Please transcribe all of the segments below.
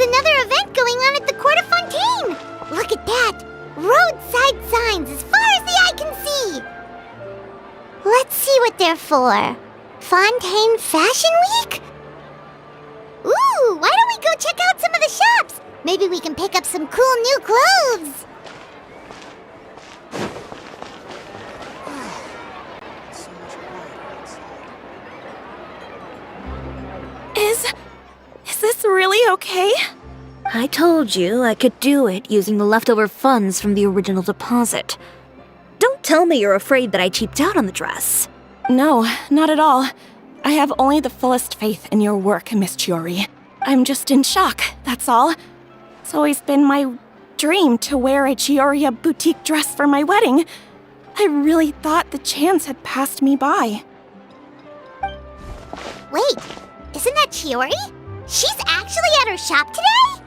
another event going on at the Court of Fontaine! Look at that! Roadside signs as far as the eye can see! Let's see what they're for. Fontaine Fashion Week? Ooh, why don't we go check out some of the shops? Maybe we can pick up some cool new clothes. Is this really okay? I told you I could do it using the leftover funds from the original deposit. Don't tell me you're afraid that I cheaped out on the dress. No, not at all. I have only the fullest faith in your work, Miss Chiori. I'm just in shock, that's all. It's always been my dream to wear a Chioria boutique dress for my wedding. I really thought the chance had passed me by. Wait, isn't that Chiori? She's actually at her shop today?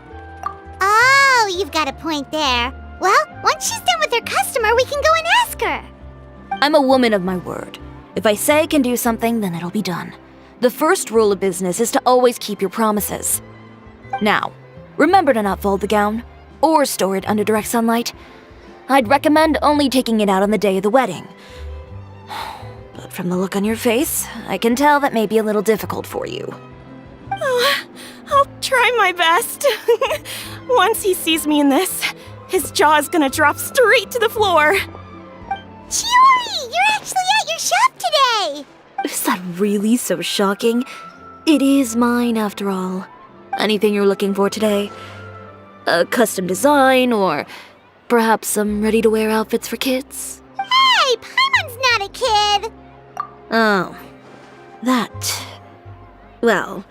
Oh, you've got a point there. Well, once she's done with her customer, we can go and ask her. I'm a woman of my word. If I say I can do something, then it'll be done. The first rule of business is to always keep your promises. Now, remember to not fold the gown, or store it under direct sunlight. I'd recommend only taking it out on the day of the wedding. But from the look on your face, I can tell that may be a little difficult for you. Oh, I'll try my best. Once he sees me in this, his jaw is gonna drop straight to the floor. Chiori, you're actually at your shop today! Is that really so shocking? It is mine, after all. Anything you're looking for today? A custom design, or perhaps some ready-to-wear outfits for kids? Hey, Paimon's not a kid! Oh, that. Well,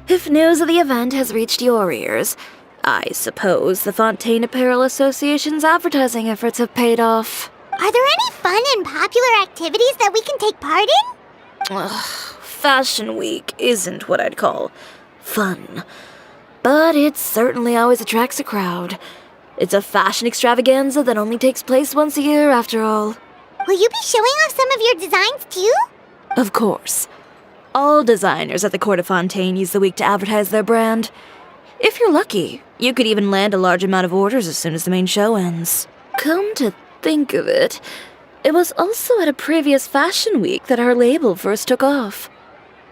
if news of the event has reached your ears, I suppose the Fontaine Apparel Association's advertising efforts have paid off. Are there any fun and popular activities that we can take part in? Ugh, Fashion Week isn't what I'd call fun. But it certainly always attracts a crowd. It's a fashion extravaganza that only takes place once a year, after all. Will you be showing off some of your designs, too? Of course. All designers at the Court of Fontaine use the week to advertise their brand. If you're lucky, you could even land a large amount of orders as soon as the main show ends. Come to think of it, it was also at a previous fashion week that our label first took off.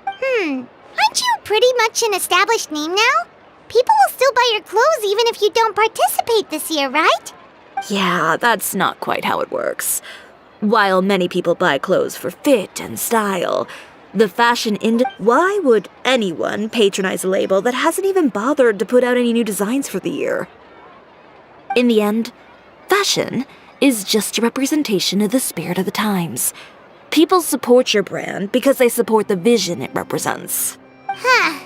Aren't you pretty much an established name now? People will still buy your clothes even if you don't participate this year, right? Yeah, that's not quite how it works. While many people buy clothes for fit and style, the fashion why would anyone patronize a label that hasn't even bothered to put out any new designs for the year? In the end, fashion is just a representation of the spirit of the times. People support your brand because they support the vision it represents. Huh.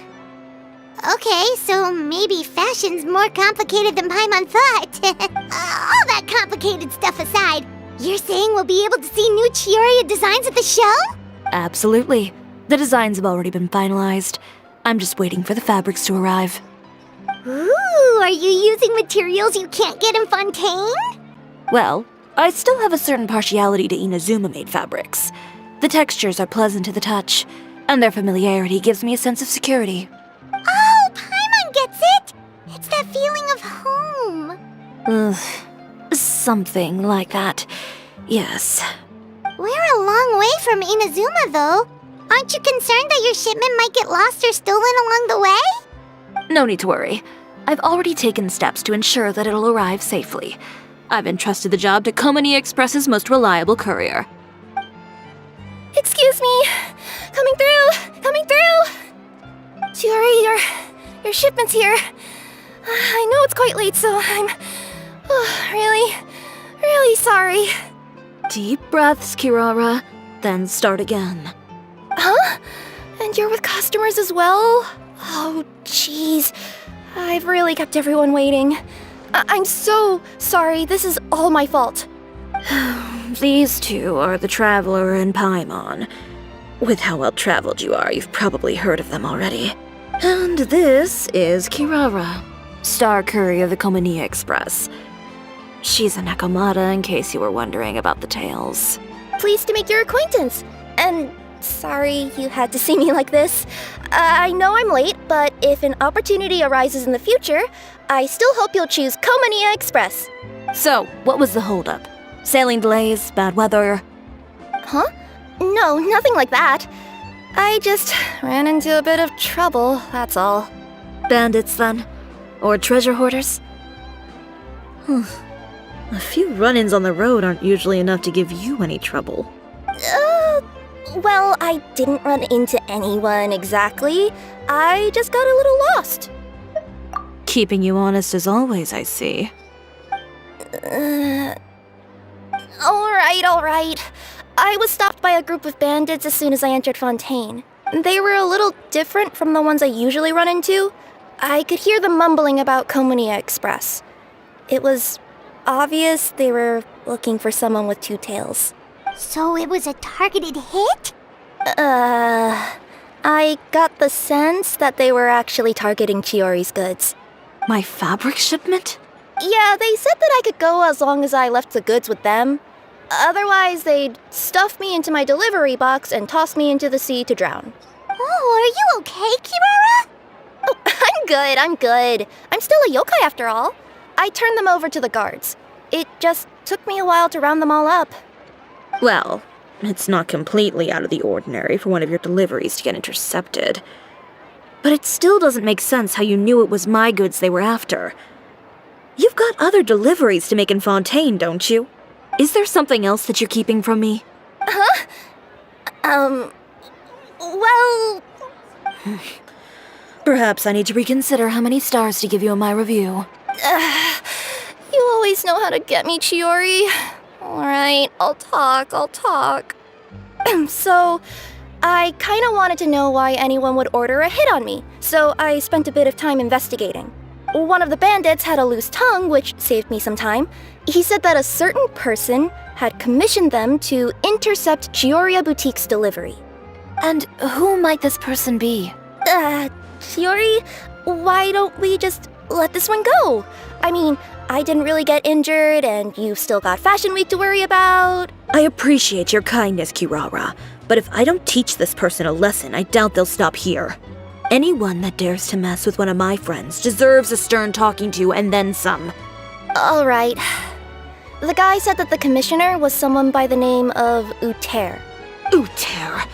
Okay, so maybe fashion's more complicated than Paimon thought. All that complicated stuff aside, you're saying we'll be able to see new Chioria designs at the show? Absolutely. The designs have already been finalized. I'm just waiting for the fabrics to arrive. Ooh, are you using materials you can't get in Fontaine? Well, I still have a certain partiality to Inazuma-made fabrics. The textures are pleasant to the touch, and their familiarity gives me a sense of security. Oh, Paimon gets it! It's that feeling of home. Ugh, something like that. Yes. We're a long way from Inazuma, though. Aren't you concerned that your shipment might get lost or stolen along the way? No need to worry. I've already taken steps to ensure that it'll arrive safely. I've entrusted the job to Komani Express's most reliable courier. Excuse me! Coming through! Coming through! Chiori, your shipment's here. I know it's quite late, so I'm really sorry. Deep breaths, Kirara, then start again. Huh? And you're with customers as well? Oh, jeez. I've really kept everyone waiting. I'm so sorry. This is all my fault. These two are the Traveler and Paimon. With how well-traveled you are, you've probably heard of them already. And this is Kirara, Star Courier of the Komani Express. She's a Nakamata, in case you were wondering about the tales. Pleased to make your acquaintance. And Sorry you had to see me like this. I know I'm late, but if an opportunity arises in the future, I still hope you'll choose Komania Express. So, what was the holdup? Sailing delays, bad weather? Huh? No, nothing like that. I just ran into a bit of trouble, that's all. Bandits, then? Or treasure hoarders? A few run-ins on the road aren't usually enough to give you any trouble. Well, I didn't run into anyone exactly. I just got a little lost. Keeping you honest as always, I see. Alright. I was stopped by a group of bandits as soon as I entered Fontaine. They were a little different from the ones I usually run into. I could hear them mumbling about Komania Express. It was obvious they were looking for someone with two tails. So it was a targeted hit? I got the sense that they were actually targeting Chiori's goods. My fabric shipment? Yeah, they said that I could go as long as I left the goods with them. Otherwise, they'd stuff me into my delivery box and toss me into the sea to drown. Oh, are you okay, Kirara? Oh, I'm good. I'm still a yokai after all. I turned them over to the guards. It just took me a while to round them all up. Well, it's not completely out of the ordinary for one of your deliveries to get intercepted. But it still doesn't make sense how you knew it was my goods they were after. You've got other deliveries to make in Fontaine, don't you? Is there something else that you're keeping from me? Well... Perhaps I need to reconsider how many stars to give you in my review. You always know how to get me, Chiori. Alright, I'll talk. So, I kinda wanted to know why anyone would order a hit on me, so I spent a bit of time investigating. One of the bandits had a loose tongue, which saved me some time. He said that a certain person had commissioned them to intercept Cisoria Boutique's delivery. And who might this person be? Chiori, why don't we just let this one go? I mean, I didn't really get injured, and you've still got Fashion Week to worry about. I appreciate your kindness, Kirara, but if I don't teach this person a lesson, I doubt they'll stop here. Anyone that dares to mess with one of my friends deserves a stern talking to and then some. Alright. The guy said that the commissioner was someone by the name of Uter. Uter.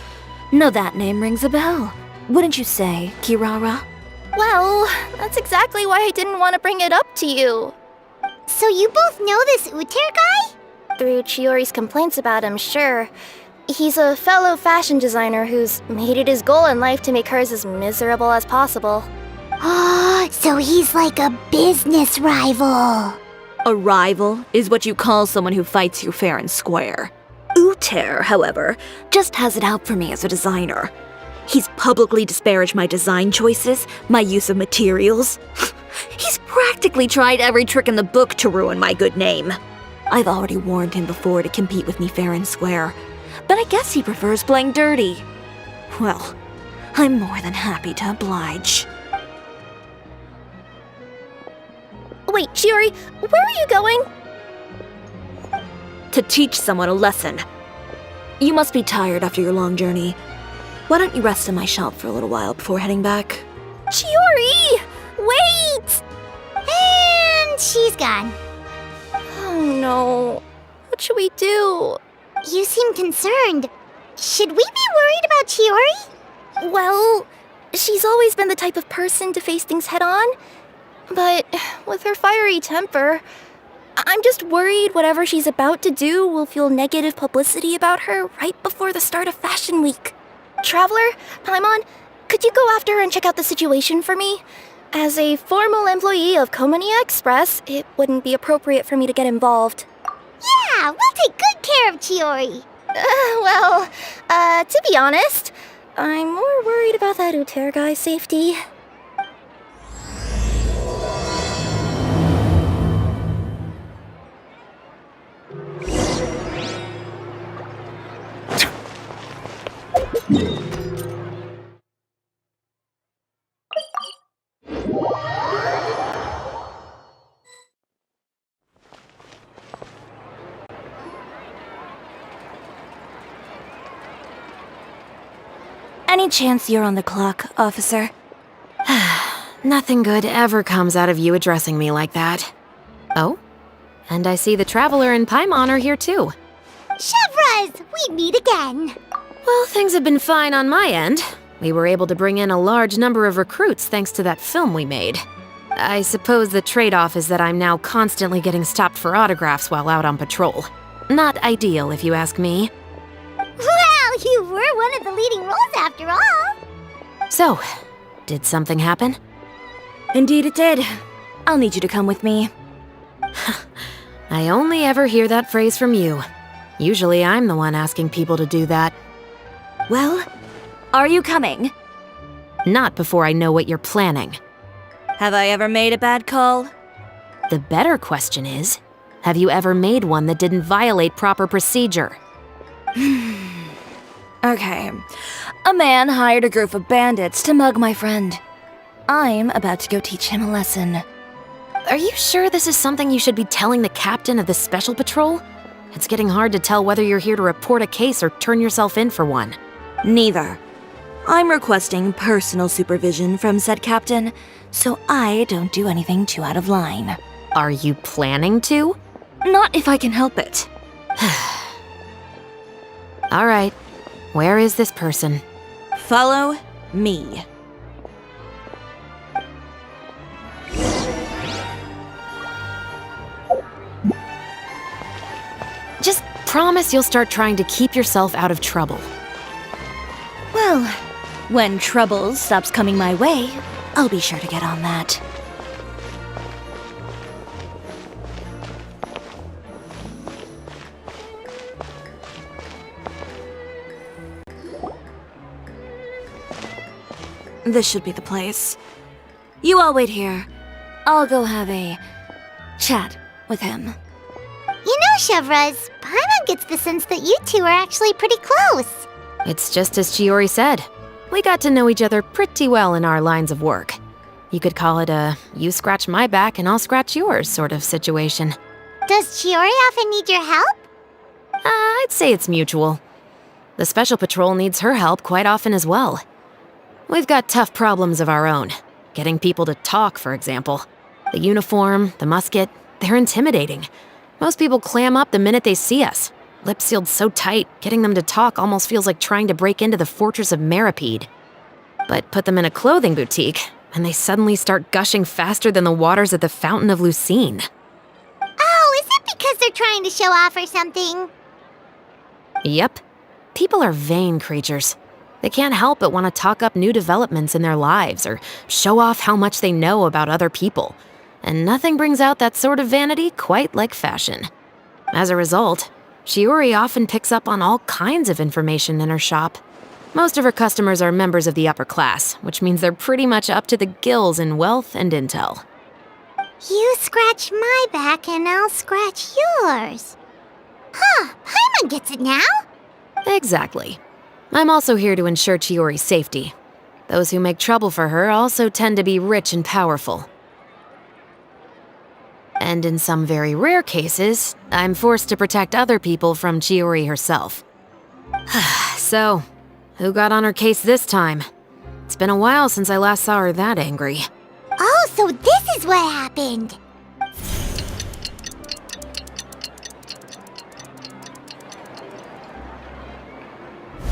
Now that name rings a bell. Wouldn't you say, Kirara? Well, that's exactly why I didn't want to bring it up to you. So you both know this Uter guy? Through Chiori's complaints about him, sure. He's a fellow fashion designer who's made it his goal in life to make hers as miserable as possible. Oh, so he's like a business rival. A rival is what you call someone who fights you fair and square. Uter, however, just has it out for me as a designer. He's publicly disparaged my design choices, my use of materials. He's practically tried every trick in the book to ruin my good name. I've already warned him before to compete with me fair and square, but I guess he prefers playing dirty. Well, I'm more than happy to oblige. Wait, Chiori, where are you going? To teach someone a lesson. You must be tired after your long journey. Why don't you rest in my shop for a little while before heading back? Chiori! Wait! And she's gone. Oh no. What should we do? You seem concerned. Should we be worried about Chiori? Well, she's always been the type of person to face things head on. But with her fiery temper, I'm just worried whatever she's about to do will fuel negative publicity about her right before the start of Fashion Week. Traveler, Paimon, could you go after her and check out the situation for me? As a formal employee of Komania Express, it wouldn't be appropriate for me to get involved. Yeah, we'll take good care of Chiori. To be honest, I'm more worried about that Uter guy's safety. Any chance you're on the clock, officer? Nothing good ever comes out of you addressing me like that. Oh? And I see the Traveler and Paimon are here too. Chevras, we meet again. Well, things have been fine on my end. We were able to bring in a large number of recruits thanks to that film we made. I suppose the trade-off is that I'm now constantly getting stopped for autographs while out on patrol. Not ideal, if you ask me. Well, you were one of the leading roles after all. So, did something happen? Indeed it did. I'll need you to come with me. I only ever hear that phrase from you. Usually I'm the one asking people to do that. Well, are you coming? Not before I know what you're planning. Have I ever made a bad call? The better question is, have you ever made one that didn't violate proper procedure? Okay. A man hired a group of bandits to mug my friend. I'm about to go teach him a lesson. Are you sure this is something you should be telling the captain of the Special Patrol? It's getting hard to tell whether you're here to report a case or turn yourself in for one. Neither. I'm requesting personal supervision from said captain, so I don't do anything too out of line. Are you planning to? Not if I can help it. All right. Where is this person? Follow me. Just promise you'll start trying to keep yourself out of trouble. Well, when trouble stops coming my way, I'll be sure to get on that. This should be the place. You all wait here. I'll go have a chat with him. You know, Chevras, Paimon gets the sense that you two are actually pretty close. It's just as Chiori said. We got to know each other pretty well in our lines of work. You could call it a you scratch my back and I'll scratch yours sort of situation. Does Chiori often need your help? I'd say it's mutual. The Special Patrol needs her help quite often as well. We've got tough problems of our own. Getting people to talk, for example. The uniform, the musket, they're intimidating. Most people clam up the minute they see us. Lips sealed so tight, getting them to talk almost feels like trying to break into the fortress of Meripede. But put them in a clothing boutique, and they suddenly start gushing faster than the waters at the Fountain of Lucine. Oh, is it because they're trying to show off or something? Yep. People are vain creatures. They can't help but want to talk up new developments in their lives or show off how much they know about other people. And nothing brings out that sort of vanity quite like fashion. As a result, Chiori often picks up on all kinds of information in her shop. Most of her customers are members of the upper class, which means they're pretty much up to the gills in wealth and intel. You scratch my back and I'll scratch yours. Huh, Paimon gets it now. Exactly. I'm also here to ensure Chiori's safety. Those who make trouble for her also tend to be rich and powerful. And in some very rare cases, I'm forced to protect other people from Chiori herself. So, who got on her case this time? It's been a while since I last saw her that angry. Oh, so this is what happened.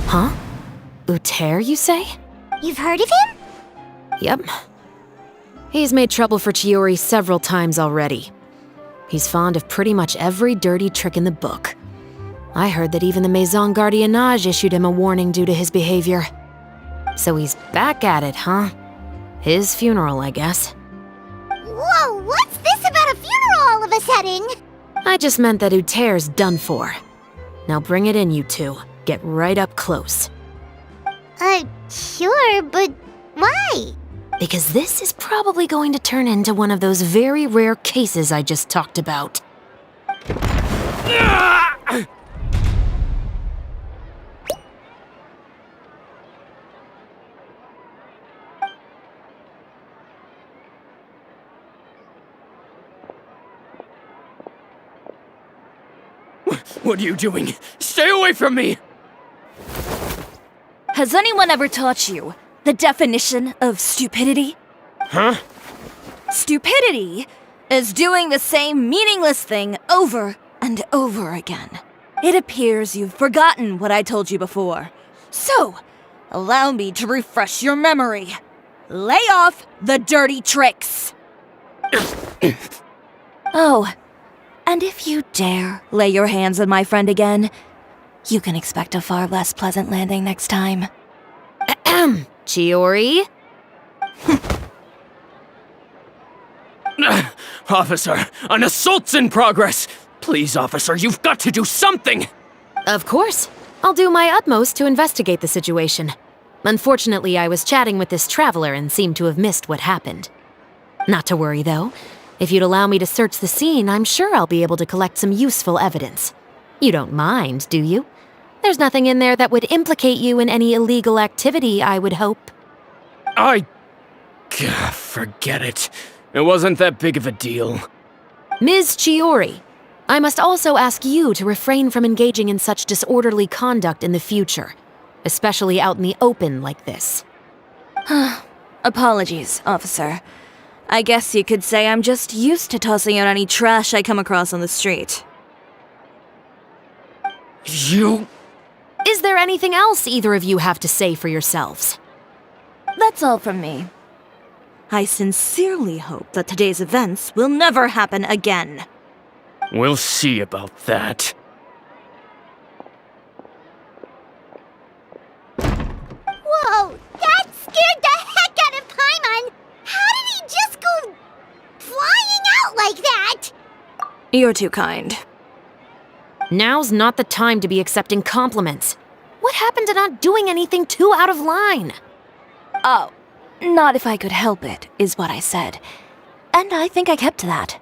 Huh? Uter, you say? You've heard of him? Yep. He's made trouble for Chiori several times already. He's fond of pretty much every dirty trick in the book. I heard that even the Maison Gardiennage issued him a warning due to his behavior. So he's back at it, huh? His funeral, I guess. Whoa, what's this about a funeral all of a sudden? I just meant that Uter's done for. Now bring it in, you two. Get right up close. Sure, but why? Because this is probably going to turn into one of those very rare cases I just talked about. What are you doing? Stay away from me! Has anyone ever taught you the definition of stupidity? Huh? Stupidity is doing the same meaningless thing over and over again. It appears you've forgotten what I told you before. So, allow me to refresh your memory. Lay off the dirty tricks. Oh, and if you dare lay your hands on my friend again, you can expect a far less pleasant landing next time. Chiori? Officer, an assault's in progress! Please, officer, you've got to do something! Of course. I'll do my utmost to investigate the situation. Unfortunately, I was chatting with this traveler and seemed to have missed what happened. Not to worry, though. If you'd allow me to search the scene, I'm sure I'll be able to collect some useful evidence. You don't mind, do you? There's nothing in there that would implicate you in any illegal activity, I would hope. Forget it. It wasn't that big of a deal. Ms. Chiori, I must also ask you to refrain from engaging in such disorderly conduct in the future, especially out in the open like this. Apologies, officer. I guess you could say I'm just used to tossing out any trash I come across on the street. You... Is there anything else either of you have to say for yourselves? That's all from me. I sincerely hope that today's events will never happen again. We'll see about that. Whoa, that scared the heck out of Paimon! How did he just go flying out like that? You're too kind. Now's not the time to be accepting compliments. What happened to not doing anything too out of line? Oh, not if I could help it, is what I said. And I think I kept to that.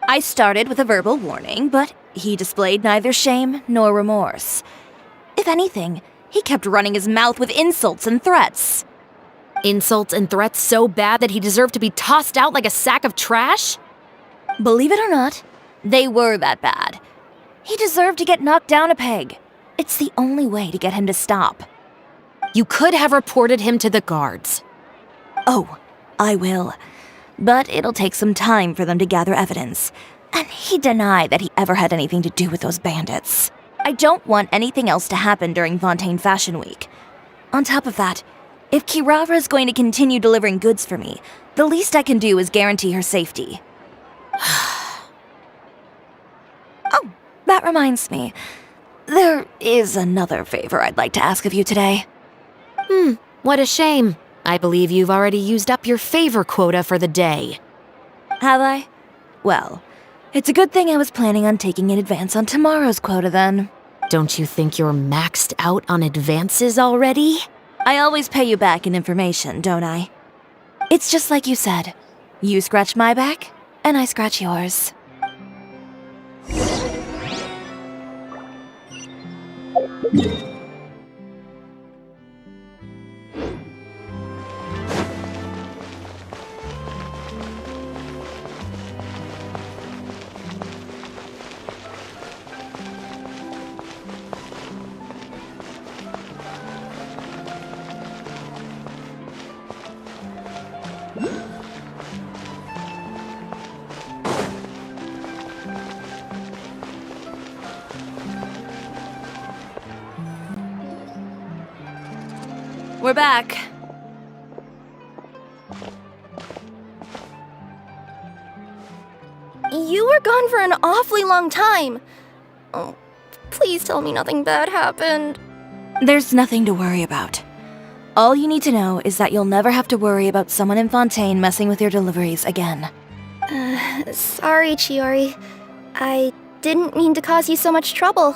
I started with a verbal warning, but he displayed neither shame nor remorse. If anything, he kept running his mouth with insults and threats. Insults and threats so bad that he deserved to be tossed out like a sack of trash? Believe it or not, they were that bad. He deserved to get knocked down a peg. It's the only way to get him to stop. You could have reported him to the guards. Oh, I will. But it'll take some time for them to gather evidence. And he denied that he ever had anything to do with those bandits. I don't want anything else to happen during Fontaine Fashion Week. On top of that, if Kirara is going to continue delivering goods for me, the least I can do is guarantee her safety. Oh, that reminds me. There is another favor I'd like to ask of you today. What a shame. I believe you've already used up your favor quota for the day. Have I? Well, it's a good thing I was planning on taking an advance on tomorrow's quota then. Don't you think you're maxed out on advances already? I always pay you back in information, don't I? It's just like you said. You scratch my back, and I scratch yours. We're back. You were gone for an awfully long time. Oh, please tell me nothing bad happened. There's nothing to worry about. All you need to know is that you'll never have to worry about someone in Fontaine messing with your deliveries again. Sorry, Chiori. I didn't mean to cause you so much trouble.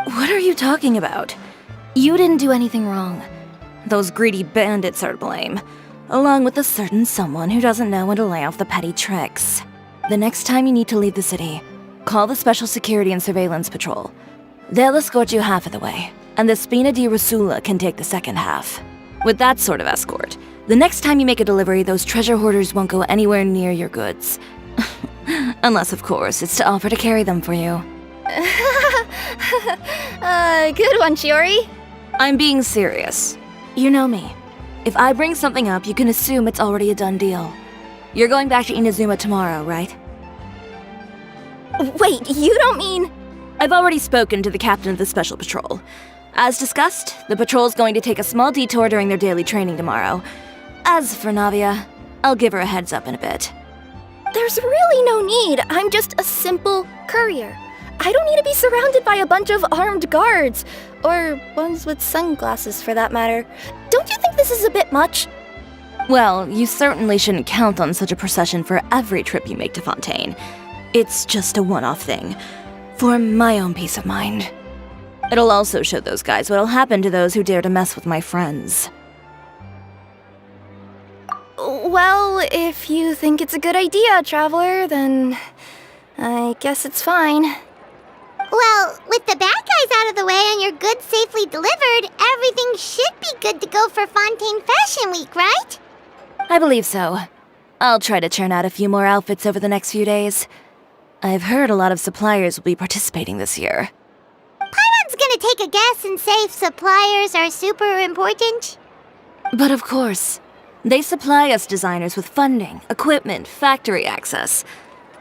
What are you talking about? You didn't do anything wrong. Those greedy bandits are to blame, along with a certain someone who doesn't know when to lay off the petty tricks. The next time you need to leave the city, call the Special Security and Surveillance Patrol. They'll escort you half of the way, and the Spina di Rusula can take the second half. With that sort of escort, the next time you make a delivery, those treasure hoarders won't go anywhere near your goods. Unless, of course, it's to offer to carry them for you. Good one, Chiori. I'm being serious. You know me. If I bring something up, you can assume it's already a done deal. You're going back to Inazuma tomorrow, right? Wait, you don't mean... I've already spoken to the captain of the Special Patrol. As discussed, the patrol's going to take a small detour during their daily training tomorrow. As for Navia, I'll give her a heads up in a bit. There's really no need. I'm just a simple courier. I don't need to be surrounded by a bunch of armed guards. Or ones with sunglasses, for that matter. Don't you think this is a bit much? Well, you certainly shouldn't count on such a procession for every trip you make to Fontaine. It's just a one-off thing. For my own peace of mind. It'll also show those guys what'll happen to those who dare to mess with my friends. Well, if you think it's a good idea, Traveler, then I guess it's fine. Well, with the bad guys out of the way and your goods safely delivered, everything should be good to go for Fontaine Fashion Week, right? I believe so. I'll try to churn out a few more outfits over the next few days. I've heard a lot of suppliers will be participating this year. Paimon's gonna take a guess and say suppliers are super important. But of course, they supply us designers with funding, equipment, factory access.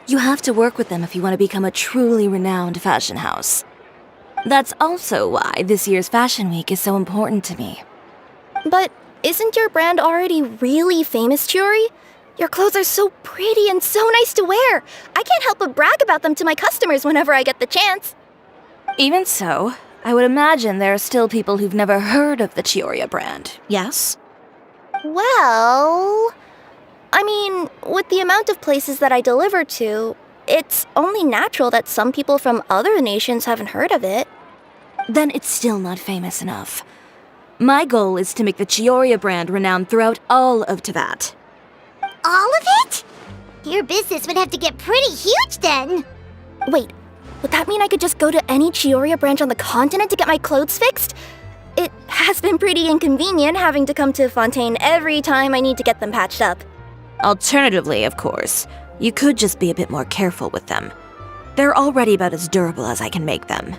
You have to work with them if you want to become a truly renowned fashion house. That's also why this year's Fashion Week is so important to me. But isn't your brand already really famous, Chiori? Your clothes are so pretty and so nice to wear. I can't help but brag about them to my customers whenever I get the chance. Even so, I would imagine there are still people who've never heard of the Cisoria brand, yes? Well... I mean, with the amount of places that I deliver to, it's only natural that some people from other nations haven't heard of it. Then it's still not famous enough. My goal is to make the Cisoria brand renowned throughout all of Teyvat. All of it? Your business would have to get pretty huge then. Wait, would that mean I could just go to any Cisoria branch on the continent to get my clothes fixed? It has been pretty inconvenient having to come to Fontaine every time I need to get them patched up. Alternatively, of course, you could just be a bit more careful with them. They're already about as durable as I can make them.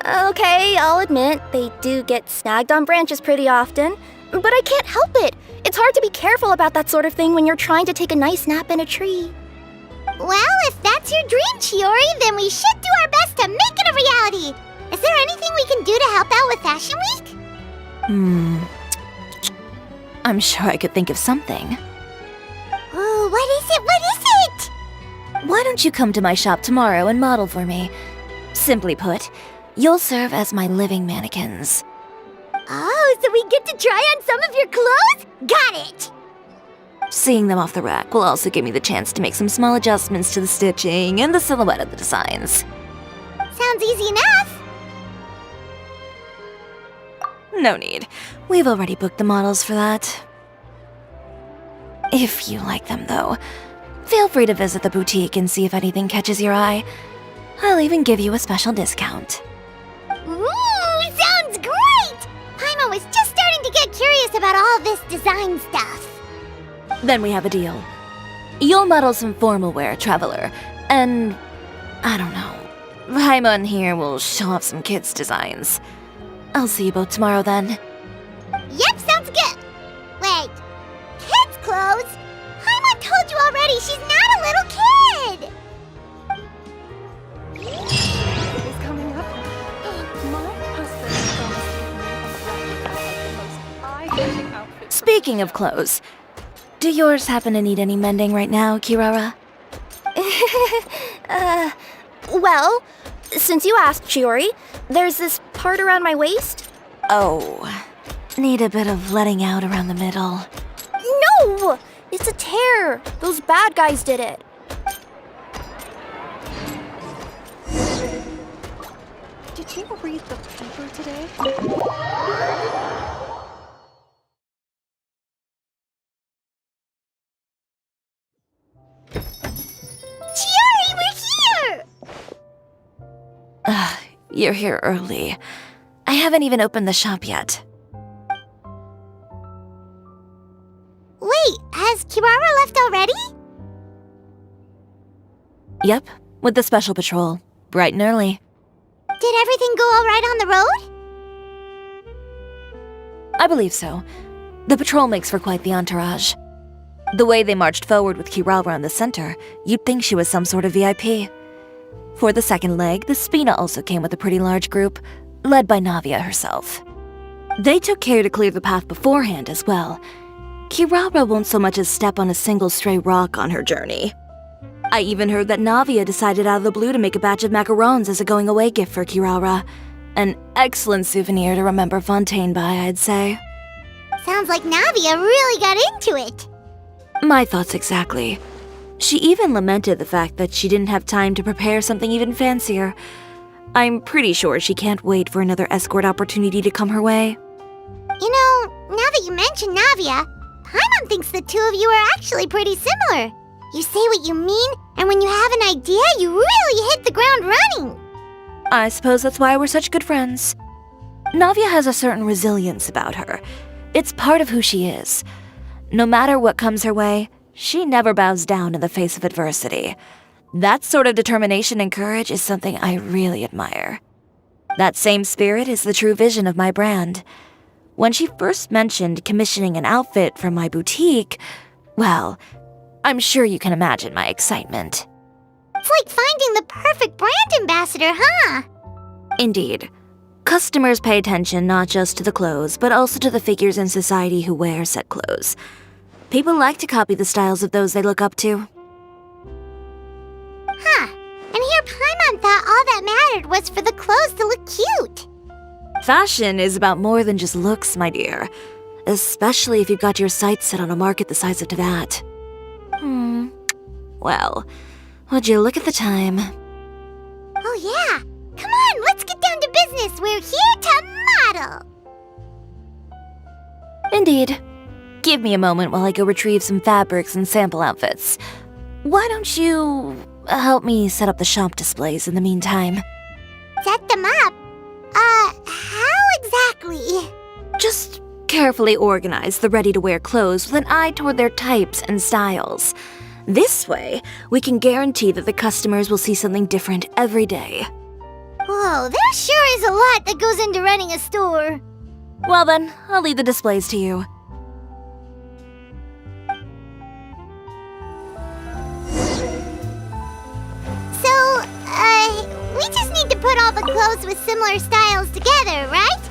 Okay, I'll admit, they do get snagged on branches pretty often, but I can't help it. It's hard to be careful about that sort of thing when you're trying to take a nice nap in a tree. Well, if that's your dream, Chiori, then we should do our best to make it a reality. Is there anything we can do to help out with Fashion Week? I'm sure I could think of something. Ooh, what is it? What is it? Why don't you come to my shop tomorrow and model for me? Simply put, you'll serve as my living mannequins. Oh, so we get to try on some of your clothes? Got it! Seeing them off the rack will also give me the chance to make some small adjustments to the stitching and the silhouette of the designs. Sounds easy enough. No need. We've already booked the models for that. If you like them, though, feel free to visit the boutique and see if anything catches your eye. I'll even give you a special discount. Ooh, sounds great! Paimon was just starting to get curious about all this design stuff. Then we have a deal. You'll model some formal wear, Traveler, and... I don't know. Paimon here will show off some kids' designs. I'll see you both tomorrow then. Yep, sounds good. Wait, kids' clothes? Paimon told you already she's not a little kid! Is coming up. My husband promised to make me a replica of the most eye-catching outfit. Speaking of clothes, do yours happen to need any mending right now, Kirara? Well, since you asked, Chiori, there's this part around my waist. Oh, need a bit of letting out around the middle. No! It's a tear. Those bad guys did it. Did you read the paper today? Chiori, we're here! You're here early. I haven't even opened the shop yet. Wait, has Kirara left already? Yep, with the special patrol. Bright and early. Did Did everything go all right on the road? I believe so. The patrol makes for quite the entourage. The way they marched forward with Kirara in the center, you'd think she was some sort of VIP. For the second leg, the Spina also came with a pretty large group, led by Navia herself. They took care to clear the path beforehand as well. Kirara won't so much as step on a single stray rock on her journey. I even heard that Navia decided out of the blue to make a batch of macarons as a going-away gift for Kirara. An excellent souvenir to remember Fontaine by, I'd say. Sounds like Navia really got into it. My thoughts exactly. She even lamented the fact that she didn't have time to prepare something even fancier. I'm pretty sure she can't wait for another escort opportunity to come her way. You know, now that you mention Navia, Paimon thinks the two of you are actually pretty similar. You say what you mean, and when you have an idea, you really hit the ground running. I suppose that's why we're such good friends. Navia has a certain resilience about her. It's part of who she is. No matter what comes her way, she never bows down in the face of adversity. That sort of determination and courage is something I really admire. That same spirit is the true vision of my brand. When she first mentioned commissioning an outfit for my boutique, well, I'm sure you can imagine my excitement. It's like finding the perfect brand ambassador, huh? Indeed. Customers pay attention not just to the clothes, but also to the figures in society who wear said clothes. People like to copy the styles of those they look up to. Huh. And here Paimon thought all that mattered was for the clothes to look cute. Fashion is about more than just looks, my dear. Especially if you've got your sights set on a market the size of Teyvat. Well, would you look at the time? Oh yeah. Come on, let's get down to business. We're here to model. Indeed. Give me a moment while I go retrieve some fabrics and sample outfits. Why don't you help me set up the shop displays in the meantime? Set them up? How exactly? Just carefully organize the ready-to-wear clothes with an eye toward their types and styles. This way, we can guarantee that the customers will see something different every day. Whoa, there sure is a lot that goes into running a store. Well then, I'll leave the displays to you. So, we just need to put all the clothes with similar styles together, right?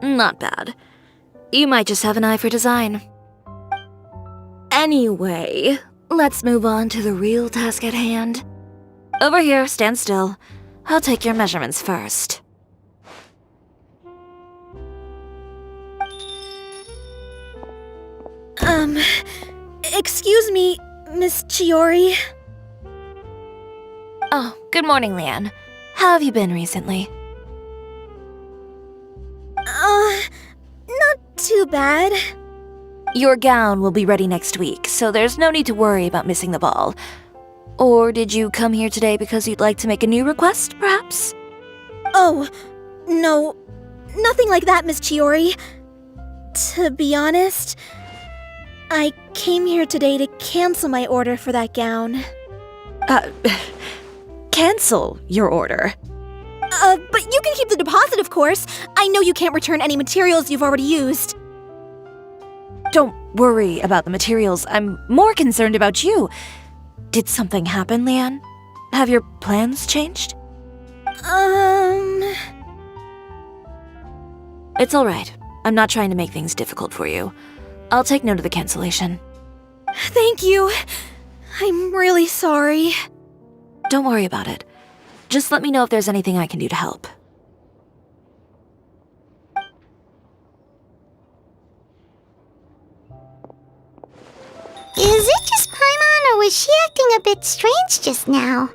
Not bad. You might just have an eye for design. Anyway, let's move on to the real task at hand. Over here, stand still. I'll take your measurements first. Excuse me, Miss Chiori. Oh, good morning, Leanne. How have you been recently? Not too bad. Your gown will be ready next week, so there's no need to worry about missing the ball. Or did you come here today because you'd like to make a new request, perhaps? Oh, no, nothing like that, Miss Chiori. To be honest, I came here today to cancel my order for that gown. Cancel your order. But you can keep the deposit, of course. I know you can't return any materials you've already used. Don't worry about the materials. I'm more concerned about you. Did something happen, Leanne? Have your plans changed? It's all right. I'm not trying to make things difficult for you. I'll take note of the cancellation. Thank you. I'm really sorry. Don't worry about it. Just let me know if there's anything I can do to help. Is it just Paimon, or was she acting a bit strange just now?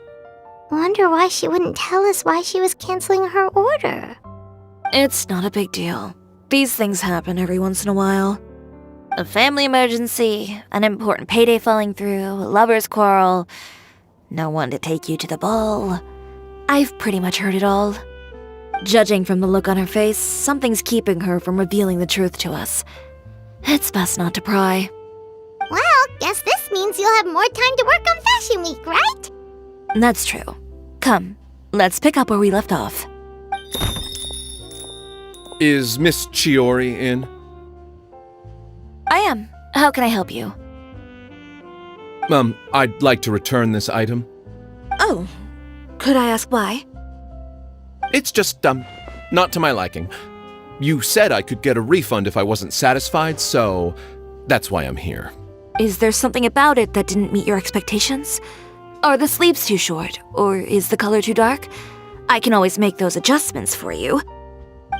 Wonder why she wouldn't tell us why she was canceling her order. It's not a big deal. These things happen every once in a while. A family emergency, an important payday falling through, a lover's quarrel, no one to take you to the ball. I've pretty much heard it all. Judging from the look on her face, something's keeping her from revealing the truth to us. It's best not to pry. Well, guess this means you'll have more time to work on Fashion Week, right? That's true. Come, let's pick up where we left off. Is Miss Chiori in? I am. How can I help you? I'd like to return this item. Oh, could I ask why? It's just, not to my liking. You said I could get a refund if I wasn't satisfied, so that's why I'm here. Is there something about it that didn't meet your expectations? Are the sleeves too short, or is the color too dark? I can always make those adjustments for you.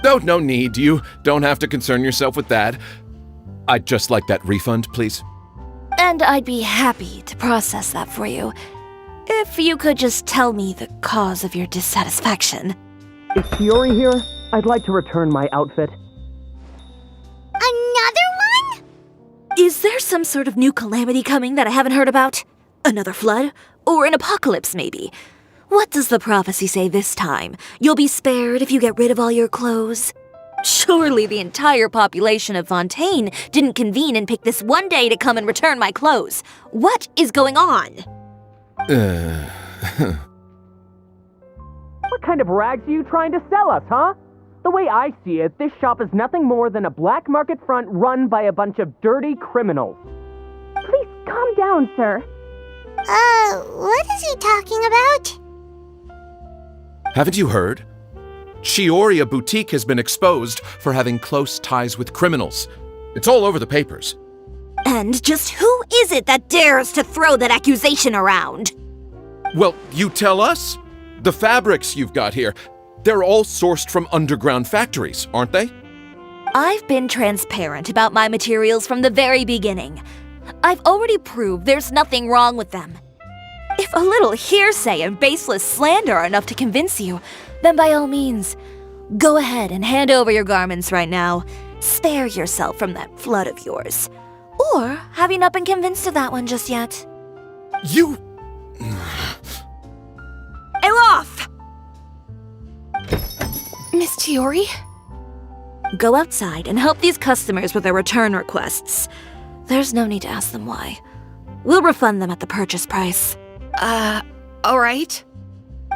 No need. You don't have to concern yourself with that. I'd just like that refund, please. And I'd be happy to process that for you, if you could just tell me the cause of your dissatisfaction. Is Chiori here? I'd like to return my outfit. Another one? Is there some sort of new calamity coming that I haven't heard about? Another flood? Or an apocalypse, maybe? What does the prophecy say this time? You'll be spared if you get rid of all your clothes? Surely the entire population of Fontaine didn't convene and pick this one day to come and return my clothes. What is going on? What kind of rags are you trying to sell us, huh? The way I see it, this shop is nothing more than a black market front run by a bunch of dirty criminals. Please calm down, sir. What is he talking about? Haven't you heard? Chiori Boutique has been exposed for having close ties with criminals. It's all over the papers. And just who is it that dares to throw that accusation around? Well, you tell us. The fabrics you've got here, they're all sourced from underground factories, aren't they? I've been transparent about my materials from the very beginning. I've already proved there's nothing wrong with them. If a little hearsay and baseless slander are enough to convince you, then by all means, go ahead and hand over your garments right now. Spare yourself from that flood of yours. Or have you not been convinced of that one just yet? You... Elof! Miss Chiori? Go outside and help these customers with their return requests. There's no need to ask them why. We'll refund them at the purchase price. Alright.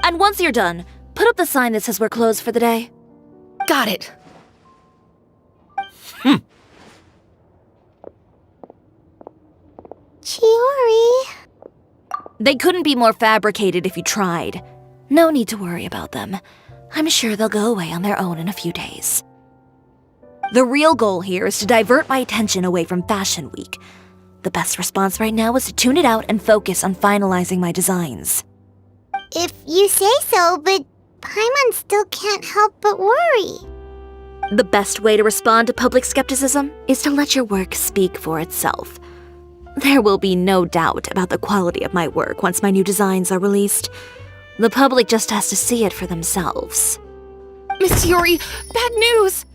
And once you're done, put up the sign that says we're closed for the day. Got it. Chiori. They couldn't be more fabricated if you tried. No need to worry about them. I'm sure they'll go away on their own in a few days. The real goal here is to divert my attention away from Fashion Week. The best response right now is to tune it out and focus on finalizing my designs. If you say so, but Paimon still can't help but worry. The best way to respond to public skepticism is to let your work speak for itself. There will be no doubt about the quality of my work once my new designs are released. The public just has to see it for themselves. Miss Chiori, bad news!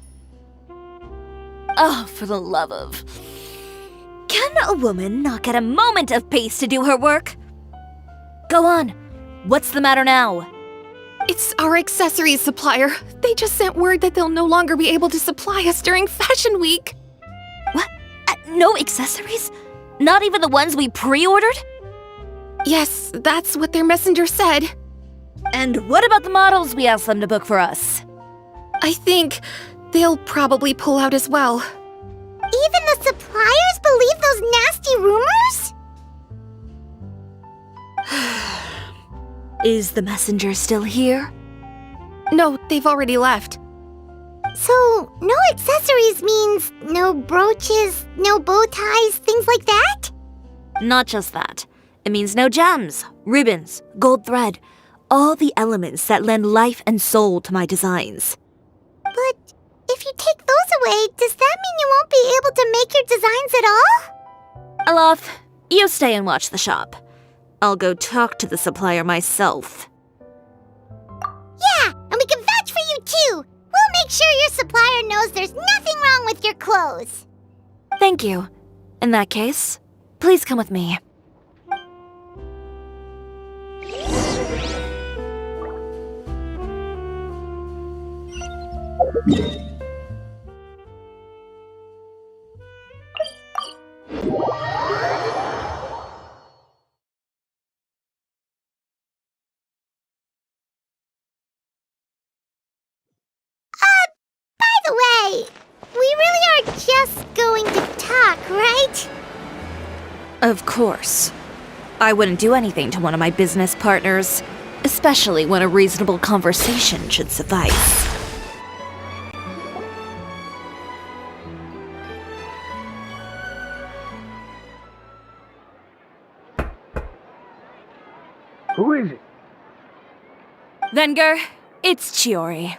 Oh, for the love of... Can a woman not get a moment of peace to do her work? Go on. What's the matter now? It's our accessories supplier. They just sent word that they'll no longer be able to supply us during Fashion Week. What? No accessories? Not even the ones we pre-ordered? Yes, that's what their messenger said. And what about the models we asked them to book for us? I think they'll probably pull out as well. Even the suppliers believe those nasty rumors? Is the messenger still here? No, they've already left. So, no accessories means no brooches, no bow ties, things like that? Not just that. It means no gems, ribbons, gold thread, all the elements that lend life and soul to my designs. But if you take those away, does that mean you won't be able to make your designs at all? Alaf, you stay and watch the shop. I'll go talk to the supplier myself. Yeah, and we can vouch for you too. We'll make sure your supplier knows there's nothing wrong with your clothes. Thank you. In that case, please come with me. By the way, we really are just going to talk, right? Of course. I wouldn't do anything to one of my business partners, especially when a reasonable conversation should suffice. Who is it? Venger, it's Chiori.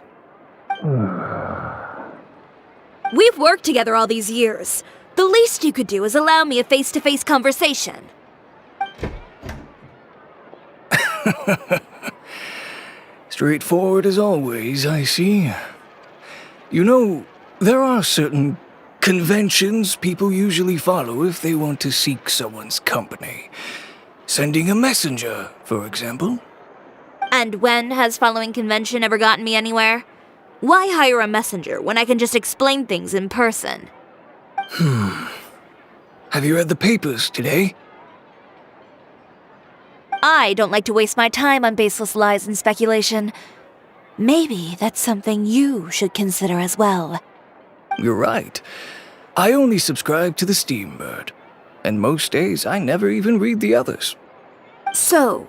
We've worked together all these years. The least you could do is allow me a face-to-face conversation. Straightforward as always, I see. You know, there are certain conventions people usually follow if they want to seek someone's company. Sending a messenger, for example. And when has following convention ever gotten me anywhere? Why hire a messenger when I can just explain things in person? Have you read the papers today? I don't like to waste my time on baseless lies and speculation. Maybe that's something you should consider as well. You're right. I only subscribe to the Steambird. And most days I never even read the others. So,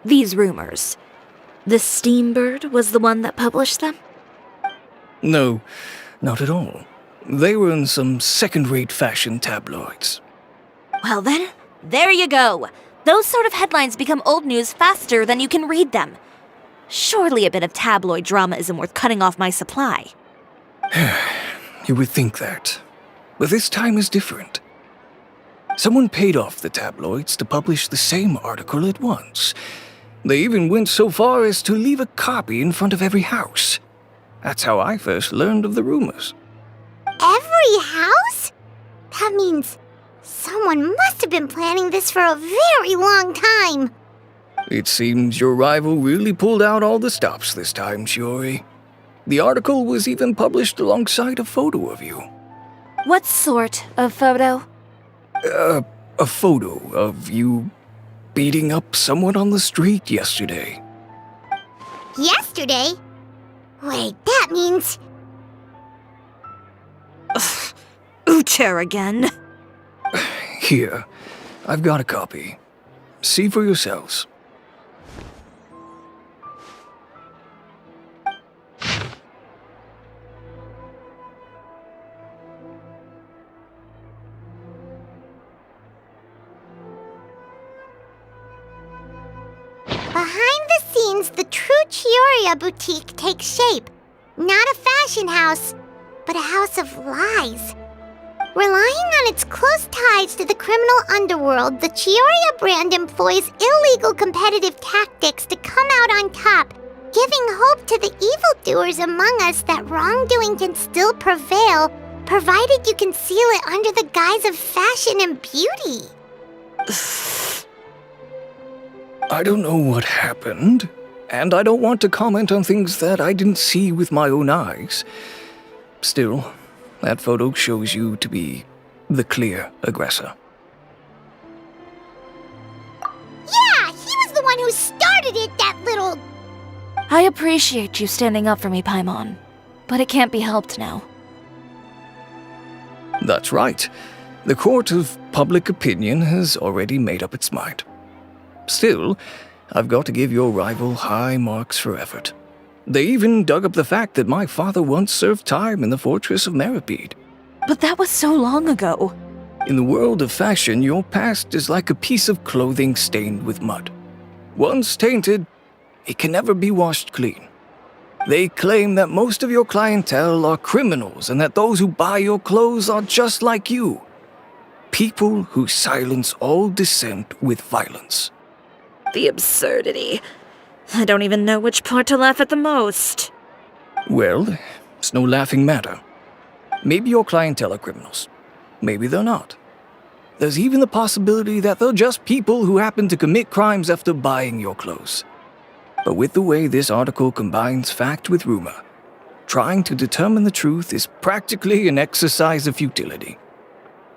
these rumors. The Steambird was the one that published them? No, not at all. They were in some second-rate fashion tabloids. Well then, there you go. Those sort of headlines become old news faster than you can read them. Surely a bit of tabloid drama isn't worth cutting off my supply. You would think that. But this time is different. Someone paid off the tabloids to publish the same article at once. They even went so far as to leave a copy in front of every house. That's how I first learned of the rumors. Every house? That means someone must have been planning this for a very long time. It seems your rival really pulled out all the stops this time, Chiori. The article was even published alongside a photo of you. What sort of photo? A photo of you beating up someone on the street yesterday. Yesterday? Wait, that means... Ucher again. Here, I've got a copy. See for yourselves. Behind the scenes, the true Chioria boutique takes shape. Not a fashion house, but a house of lies. Relying on its close ties to the criminal underworld, the Chioria brand employs illegal competitive tactics to come out on top, giving hope to the evildoers among us that wrongdoing can still prevail, provided you conceal it under the guise of fashion and beauty. I don't know what happened, and I don't want to comment on things that I didn't see with my own eyes. Still, that photo shows you to be the clear aggressor. Yeah, he was the one who started it, that little... I appreciate you standing up for me, Paimon, but it can't be helped now. That's right. The court of public opinion has already made up its mind. Still, I've got to give your rival high marks for effort. They even dug up the fact that my father once served time in the fortress of Meripede. But that was so long ago. In the world of fashion, your past is like a piece of clothing stained with mud. Once tainted, it can never be washed clean. They claim that most of your clientele are criminals and that those who buy your clothes are just like you. People who silence all dissent with violence. The absurdity. I don't even know which part to laugh at the most. Well, it's no laughing matter. Maybe your clientele are criminals. Maybe they're not. There's even the possibility that they're just people who happen to commit crimes after buying your clothes. But with the way this article combines fact with rumor, Trying to determine the truth is practically an exercise of futility.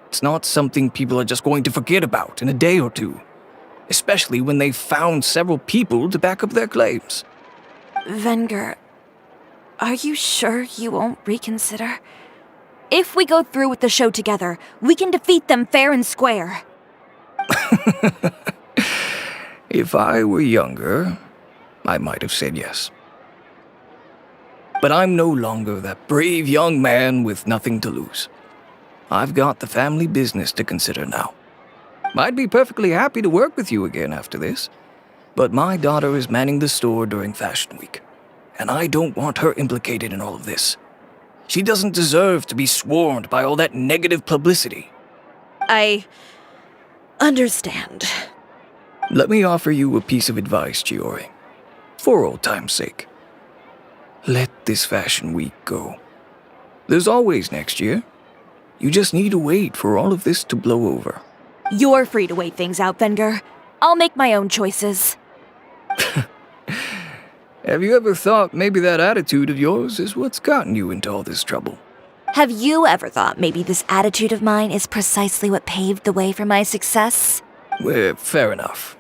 It's not something people are just going to forget about in a day or two, especially when they've found several people to back up their claims. Venger, are you sure you won't reconsider? If we go through with the show together, we can defeat them fair and square. If I were younger, I might have said yes. But I'm no longer that brave young man with nothing to lose. I've got the family business to consider now. I'd be perfectly happy to work with you again after this, but my daughter is manning the store during Fashion Week, and I don't want her implicated in all of this. She doesn't deserve to be swarmed by all that negative publicity. I understand. Let me offer you a piece of advice, Chiori. For old time's sake. Let this Fashion Week go. There's always next year. You just need to wait for all of this to blow over. You're free to wait things out, Venger. I'll make my own choices. Have you ever thought maybe that attitude of yours is what's gotten you into all this trouble? Have you ever thought maybe this attitude of mine is precisely what paved the way for my success? Well, fair enough.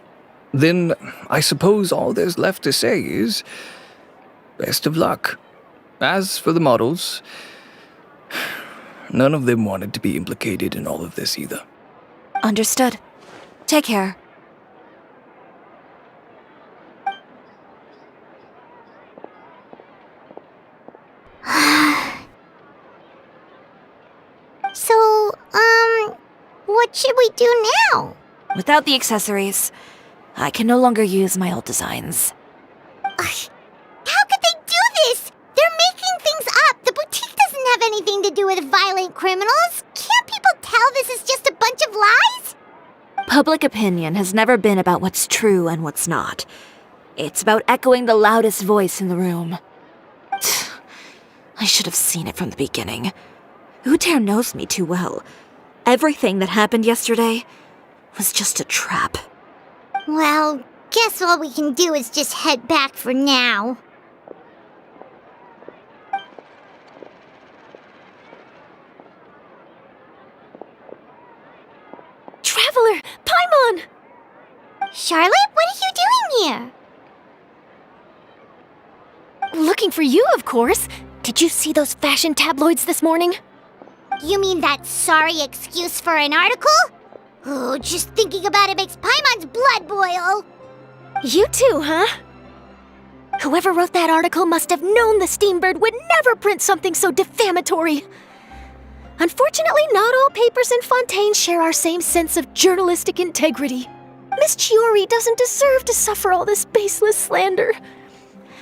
Then I suppose all there's left to say is, best of luck. As for the models, none of them wanted to be implicated in all of this either. Understood. Take care. So, what should we do now? Without the accessories, I can no longer use my old designs. How could they do this? They're making things up. The boutique doesn't have anything to do with violent criminals. Can't people tell this is just a bunch of lies? Public opinion has never been about what's true and what's not. It's about echoing the loudest voice in the room. I should have seen it from the beginning. Uter knows me too well. Everything that happened yesterday was just a trap. Well, guess all we can do is just head back for now. Traveler! Paimon! Charlotte, what are you doing here? Looking for you, of course. Did you see those fashion tabloids this morning? You mean that sorry excuse for an article? Oh, just thinking about it makes Paimon's blood boil. You too, huh? Whoever wrote that article must have known the Steambird would never print something so defamatory. Unfortunately, not all papers in Fontaine share our same sense of journalistic integrity. Miss Chiori doesn't deserve to suffer all this baseless slander.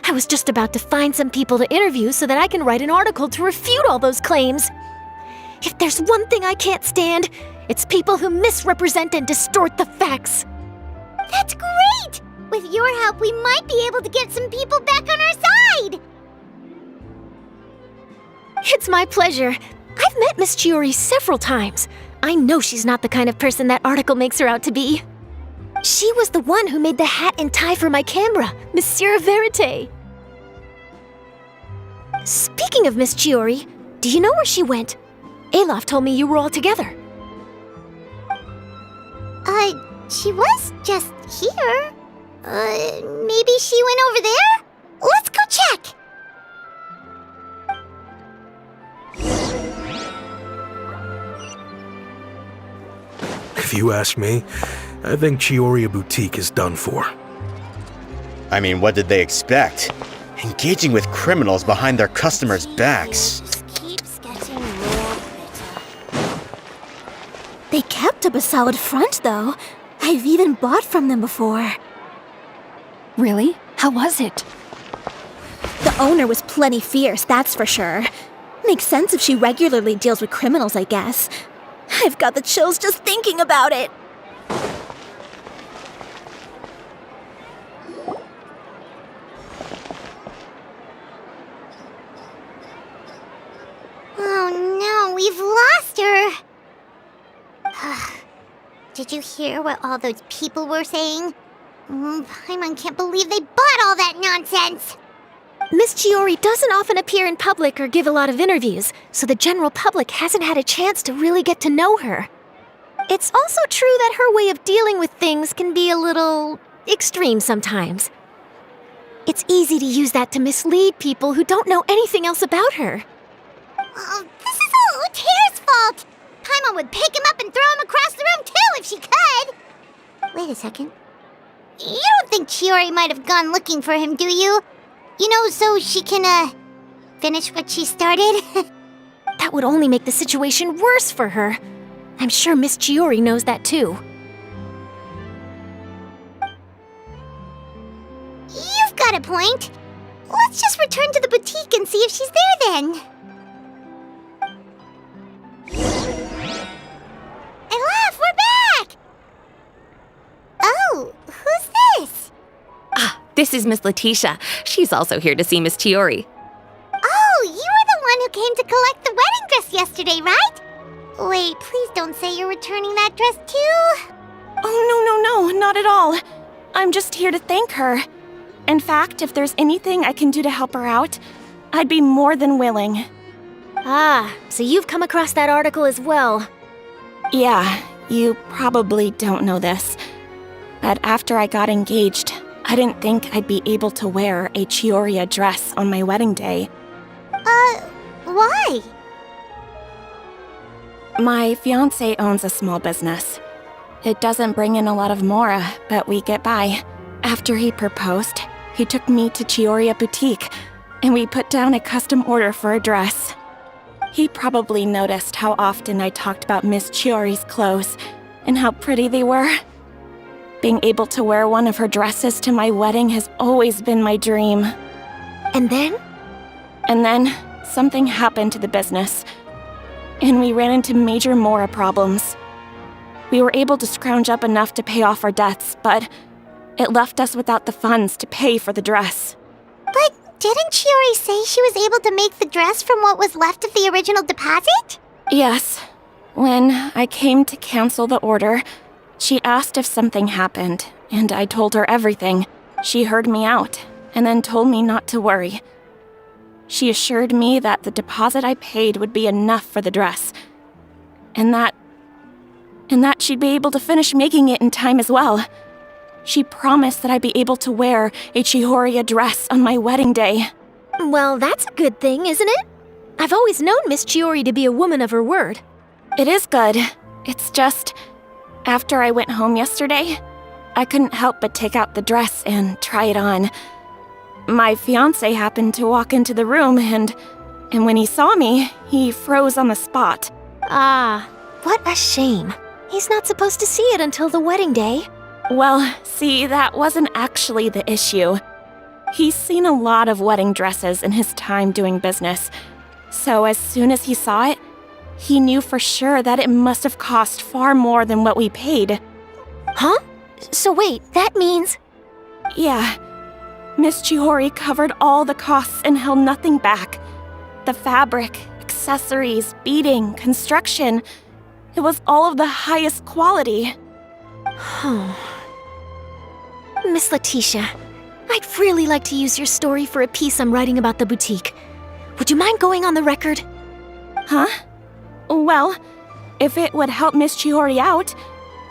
I was just about to find some people to interview so that I can write an article to refute all those claims. If there's one thing I can't stand, it's people who misrepresent and distort the facts. That's great! With your help, we might be able to get some people back on our side! It's my pleasure. I've met Miss Chiori several times. I know she's not the kind of person that article makes her out to be. She was the one who made the hat and tie for my camera, Monsieur Verite. Speaking of Miss Chiori, do you know where she went? Alof told me you were all together. She was just here. Maybe she went over there? Let's go check! If you ask me, I think Cisoria Boutique is done for. I mean, what did they expect? Engaging with criminals behind their customers' backs. Just keeps getting more bitter. They kept up a solid front, though. I've even bought from them before. Really? How was it? The owner was plenty fierce, that's for sure. Makes sense if she regularly deals with criminals, I guess. I've got the chills just thinking about it. Oh no, we've lost her. Did you hear what all those people were saying? Paimon can't believe they bought all that nonsense. Miss Chiori doesn't often appear in public or give a lot of interviews, so the general public hasn't had a chance to really get to know her. It's also true that her way of dealing with things can be a little extreme sometimes. It's easy to use that to mislead people who don't know anything else about her. Oh, this is all Utear's fault! Paimon would pick him up and throw him across the room too if she could! Wait a second. You don't think Chiori might have gone looking for him, do you? You know, so she can, finish what she started? That would only make the situation worse for her. I'm sure Miss Chiori knows that too. You've got a point. Let's just return to the boutique and see if she's there then. Elaf, we're back! Oh, who's this? This is Miss Letitia. She's also here to see Miss Chiori. Oh, you were the one who came to collect the wedding dress yesterday, right? Wait, please don't say you're returning that dress too. Oh, no, not at all. I'm just here to thank her. In fact, if there's anything I can do to help her out, I'd be more than willing. Ah, so you've come across that article as well. Yeah, you probably don't know this, but after I got engaged, I didn't think I'd be able to wear a Chiori dress on my wedding day. Why? My fiancé owns a small business. It doesn't bring in a lot of mora, but we get by. After he proposed, he took me to Cisoria Boutique, and we put down a custom order for a dress. He probably noticed how often I talked about Miss Chiori's clothes and how pretty they were. Being able to wear one of her dresses to my wedding has always been my dream. And then? And then, something happened to the business, and we ran into major mora problems. We were able to scrounge up enough to pay off our debts, but it left us without the funds to pay for the dress. But didn't Chiori say she was able to make the dress from what was left of the original deposit? Yes. When I came to cancel the order, she asked if something happened, and I told her everything. She heard me out, and then told me not to worry. She assured me that the deposit I paid would be enough for the dress, and that she'd be able to finish making it in time as well. She promised that I'd be able to wear a Chisoria dress on my wedding day. Well, that's a good thing, isn't it? I've always known Miss Chiori to be a woman of her word. It is good. It's just, after I went home yesterday, I couldn't help but take out the dress and try it on. My fiancé happened to walk into the room and when he saw me, he froze on the spot. Ah, what a shame. He's not supposed to see it until the wedding day. Well, see, that wasn't actually the issue. He's seen a lot of wedding dresses in his time doing business, so as soon as he saw it, he knew for sure that it must have cost far more than what we paid. Huh? So wait, that means... Yeah. Miss Chiori covered all the costs and held nothing back. The fabric, accessories, beading, construction. It was all of the highest quality. Miss Letitia, I'd really like to use your story for a piece I'm writing about the boutique. Would you mind going on the record? Huh? Well, if it would help Miss Chiori out,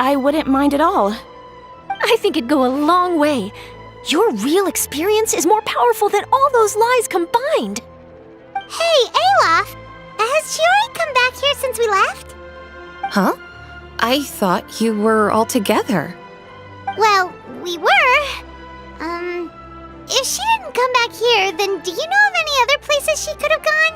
I wouldn't mind at all. I think it'd go a long way. Your real experience is more powerful than all those lies combined. Hey, Olaf! Has Chiori come back here since we left? Huh? I thought you were all together. Well, we were. If she didn't come back here, then do you know of any other places she could have gone?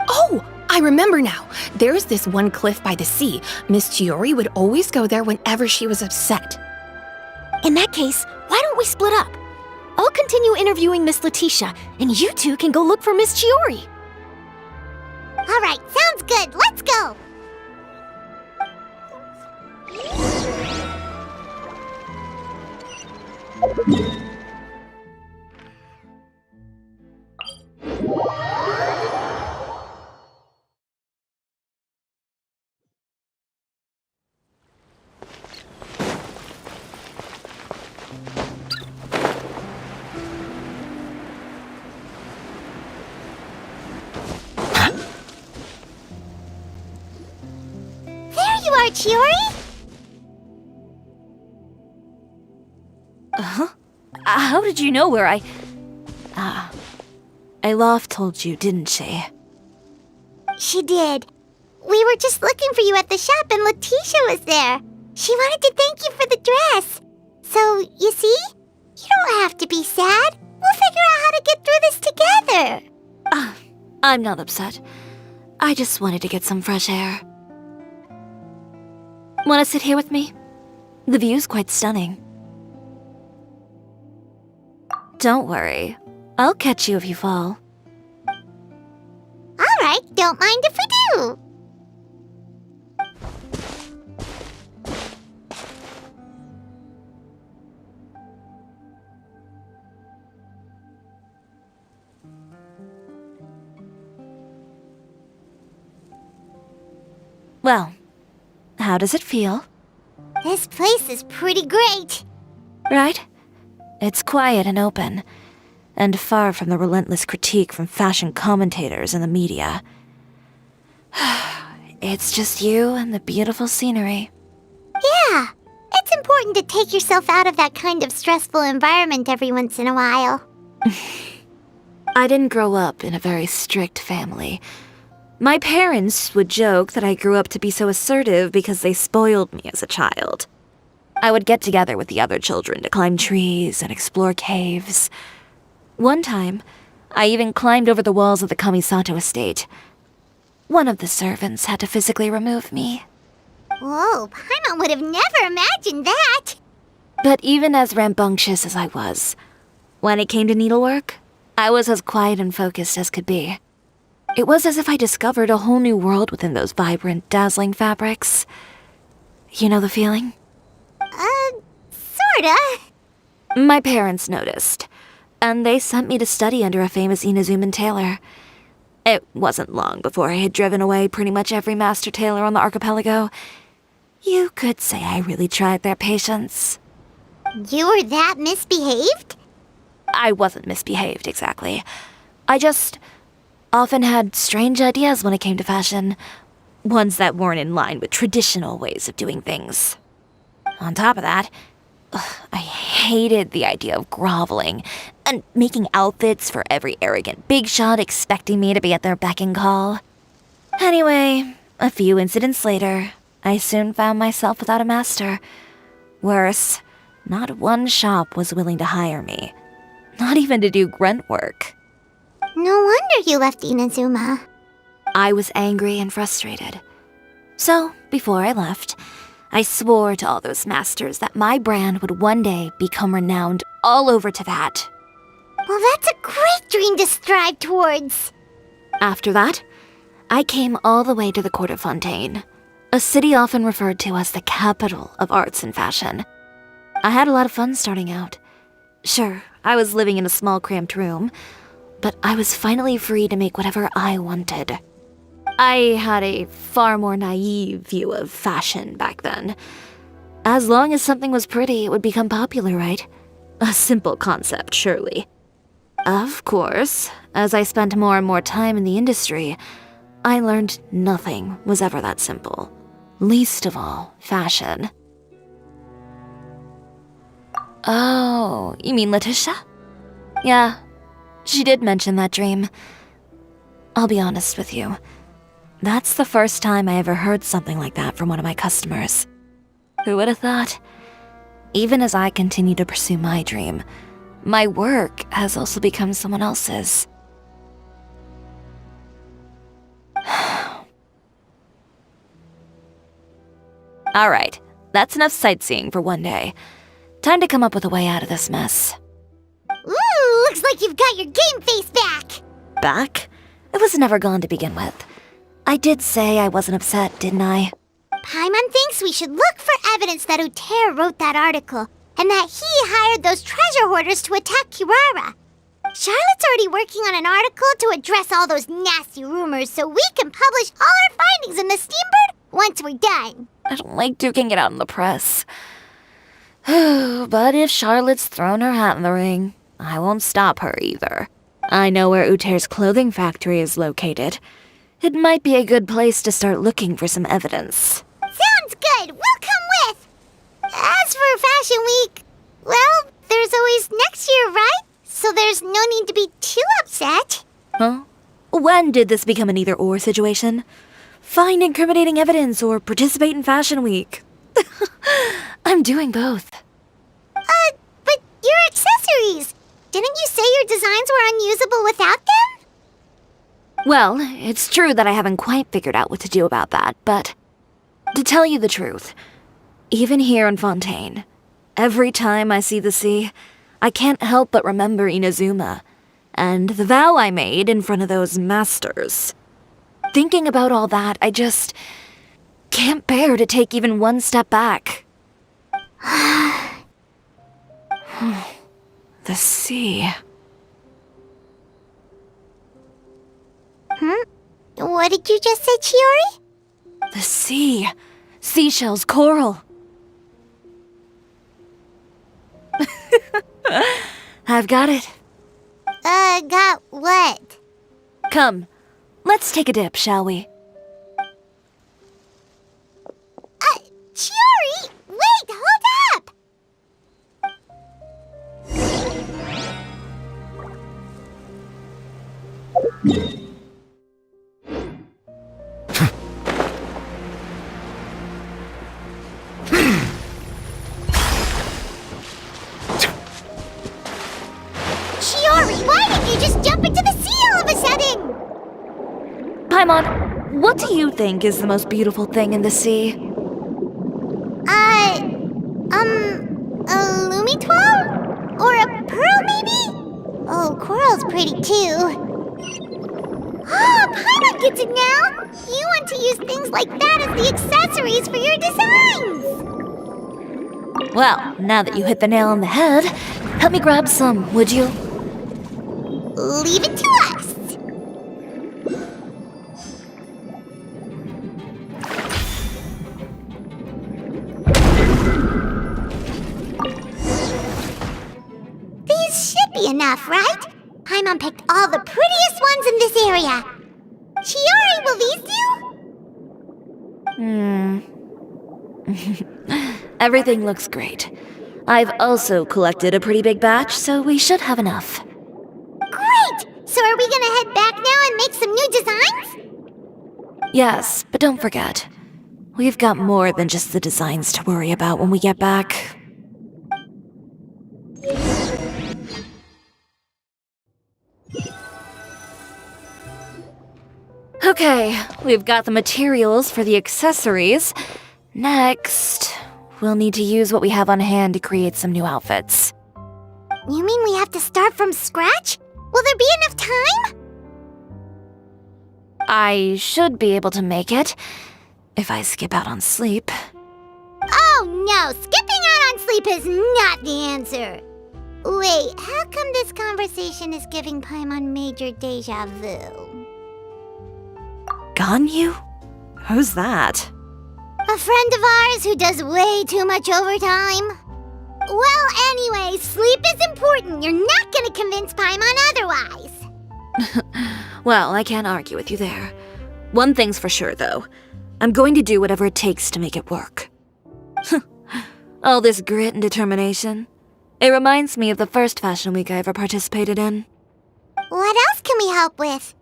Oh, I remember now. There's this one cliff by the sea. Miss Chiori would always go there whenever she was upset. In that case, why don't we split up? I'll continue interviewing Miss Letitia, and you two can go look for Miss Chiori. All right, sounds good. Let's go. you are, Chiori! How did you know where I... Ilof told you, didn't she? She did. We were just looking for you at the shop and Letitia was there. She wanted to thank you for the dress. So, you see? You don't have to be sad. We'll figure out how to get through this together. I'm not upset. I just wanted to get some fresh air. Want to sit here with me? The view's quite stunning. Don't worry. I'll catch you if you fall. Alright, don't mind if we do. Well, how does it feel? This place is pretty great. Right? It's quiet and open, and far from the relentless critique from fashion commentators and the media. It's just you and the beautiful scenery. Yeah, it's important to take yourself out of that kind of stressful environment every once in a while. I didn't grow up in a very strict family. My parents would joke that I grew up to be so assertive because they spoiled me as a child. I would get together with the other children to climb trees and explore caves. One time, I even climbed over the walls of the Kamisato estate. One of the servants had to physically remove me. Whoa, Paimon would have never imagined that. But even as rambunctious as I was, when it came to needlework, I was as quiet and focused as could be. It was as if I discovered a whole new world within those vibrant, dazzling fabrics. You know the feeling? Sorta. My parents noticed, and they sent me to study under a famous Inazuman tailor. It wasn't long before I had driven away pretty much every master tailor on the archipelago. You could say I really tried their patience. You were that misbehaved? I wasn't misbehaved, exactly. I just often had strange ideas when it came to fashion. Ones that weren't in line with traditional ways of doing things. On top of that, I hated the idea of groveling and making outfits for every arrogant big shot expecting me to be at their beck and call. Anyway, a few incidents later, I soon found myself without a master. Worse, not one shop was willing to hire me. Not even to do grunt work. No wonder you left Inazuma. I was angry and frustrated. So, before I left, I swore to all those masters that my brand would one day become renowned all over Teyvat. Well, that's a great dream to strive towards. After that, I came all the way to the court of Fontaine, a city often referred to as the capital of arts and fashion. I had a lot of fun starting out. Sure, I was living in a small cramped room, but I was finally free to make whatever I wanted. I had a far more naive view of fashion back then. As long as something was pretty, it would become popular, right? A simple concept, surely. Of course, as I spent more and more time in the industry, I learned nothing was ever that simple. Least of all, fashion. Oh, you mean Letitia? Yeah, she did mention that dream. I'll be honest with you. That's the first time I ever heard something like that from one of my customers. Who would have thought? Even as I continue to pursue my dream, my work has also become someone else's. Alright, that's enough sightseeing for one day. Time to come up with a way out of this mess. Ooh, looks like you've got your game face back. Back? It was never gone to begin with. I did say I wasn't upset, didn't I? Paimon thinks we should look for evidence that Uter wrote that article, and that he hired those treasure hoarders to attack Kirara. Charlotte's already working on an article to address all those nasty rumors so we can publish all our findings in the Steambird once we're done. I don't like duking it out in the press. But if Charlotte's thrown her hat in the ring, I won't stop her either. I know where Uter's clothing factory is located. It might be a good place to start looking for some evidence. Sounds Fashion Week, well, there's always next year, right? So there's no need to be too upset. Huh? When did this become an either-or situation? Find incriminating evidence or participate in Fashion Week. I'm doing both. But your accessories! Didn't you say your designs were unusable without them? Well, it's true that I haven't quite figured out what to do about that, but to tell you the truth, even here in Fontaine, every time I see the sea, I can't help but remember Inazuma and the vow I made in front of those masters. Thinking about all that, I just can't bear to take even one step back. The sea. What did you just say, Chiori? The sea. Seashells, coral. I've got it. Got what? Come, let's take a dip, shall we? Chiori! Wait, hold up! Chiori, why did you just jump into the sea all of a sudden? Paimon, what do you think is the most beautiful thing in the sea? A Lumitoile? Or a pearl, maybe? Oh, coral's pretty too. Ah, Paimon gets it now! You want to use things like that as the accessories for your designs! Well, now that you hit the nail on the head, help me grab some, would you? Leave it to us! These should be enough, right? Paimon picked all the prettiest ones in this area. Chiori, will these do? Everything looks great. I've also collected a pretty big batch, so we should have enough. Great! So are we gonna head back now and make some new designs? Yes, but don't forget, we've got more than just the designs to worry about when we get back. Okay, we've got the materials for the accessories. Next, we'll need to use what we have on hand to create some new outfits. You mean we have to start from scratch? Will there be enough time? I should be able to make it, if I skip out on sleep. Oh no, skipping out on sleep is not the answer. Wait, how come this conversation is giving Paimon major deja vu? Ganyu? Who's that? A friend of ours who does way too much overtime. Well, anyway, sleep is important. You're not gonna convince Paimon otherwise. Well, I can't argue with you there. One thing's for sure, though. I'm going to do whatever it takes to make it work. All this grit and determination. It reminds me of the first Fashion Week I ever participated in. What else can we help with?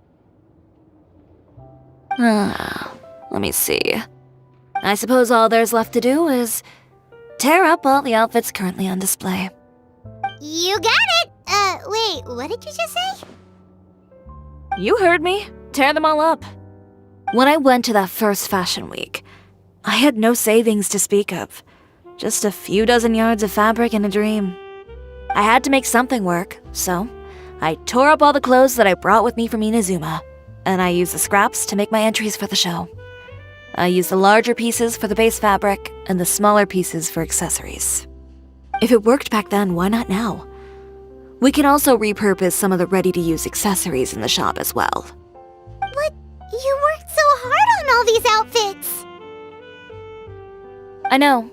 Let me see. I suppose all there's left to do is tear up all the outfits currently on display. You got it! Wait, what did you just say? You heard me. Tear them all up. When I went to that first Fashion Week, I had no savings to speak of. Just a few dozen yards of fabric and a dream. I had to make something work, so I tore up all the clothes that I brought with me from Inazuma, and I used the scraps to make my entries for the show. I used the larger pieces for the base fabric and the smaller pieces for accessories. If it worked back then, why not now? We can also repurpose some of the ready-to-use accessories in the shop as well. But you worked so hard on all these outfits! I know.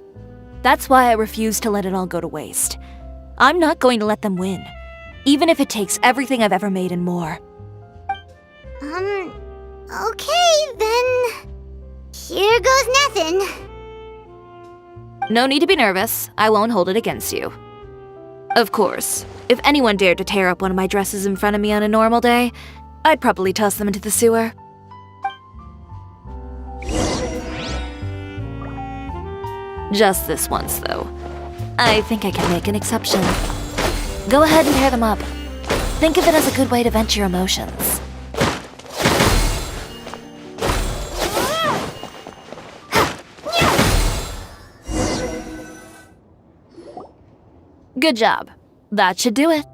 That's why I refuse to let it all go to waste. I'm not going to let them win, even if it takes everything I've ever made and more. Okay, then... Here goes nothing. No need to be nervous. I won't hold it against you. Of course, if anyone dared to tear up one of my dresses in front of me on a normal day, I'd probably toss them into the sewer. Just this once, though. I think I can make an exception. Go ahead and tear them up. Think of it as a good way to vent your emotions. Good job. That should do it.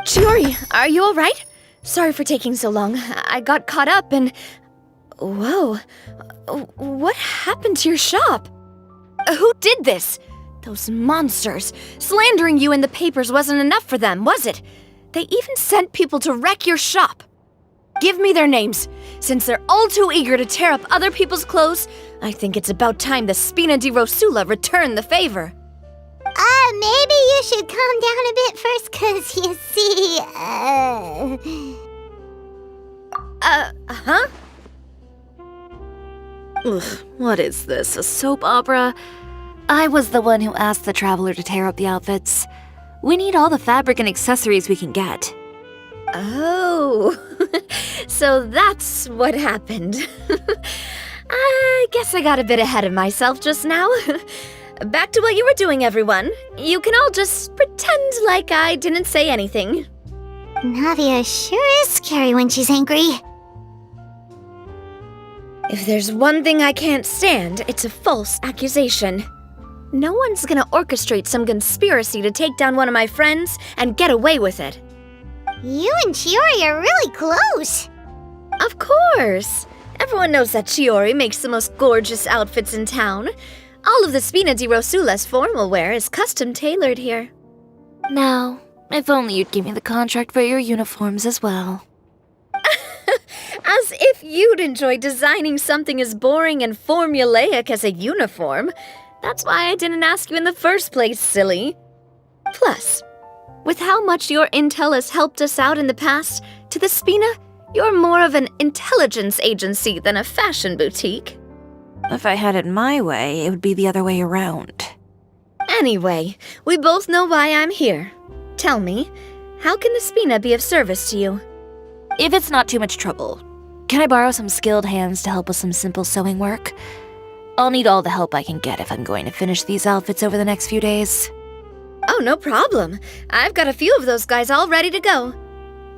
Chiori, are you alright? Sorry for taking so long. I got caught up and... Whoa. What happened to your shop? Who did this? Those monsters. Slandering you in the papers wasn't enough for them, was it? They even sent people to wreck your shop. Give me their names. Since they're all too eager to tear up other people's clothes, I think it's about time the Spina di Rosula return the favor. Maybe you should calm down a bit first, 'cause you see, Huh? Ugh, what is this, a soap opera? I was the one who asked the traveler to tear up the outfits. We need all the fabric and accessories we can get. Oh, so that's what happened. I guess I got a bit ahead of myself just now. Back to what you were doing, everyone. You can all just pretend like I didn't say anything. Navia sure is scary when she's angry. If there's one thing I can't stand, it's a false accusation. No one's gonna orchestrate some conspiracy to take down one of my friends and get away with it. You and Chiori are really close. Of course! Everyone knows that Chiori makes the most gorgeous outfits in town. All of the Spina di Rosula's formal wear is custom tailored here. Now, if only you'd give me the contract for your uniforms as well. As if you'd enjoy designing something as boring and formulaic as a uniform. That's why I didn't ask you in the first place, silly. Plus, with how much your intel has helped us out in the past, to the Spina, you're more of an intelligence agency than a fashion boutique. If I had it my way, it would be the other way around. Anyway, we both know why I'm here. Tell me, how can the Spina be of service to you? If it's not too much trouble, can I borrow some skilled hands to help with some simple sewing work? I'll need all the help I can get if I'm going to finish these outfits over the next few days. Oh, no problem. I've got a few of those guys all ready to go.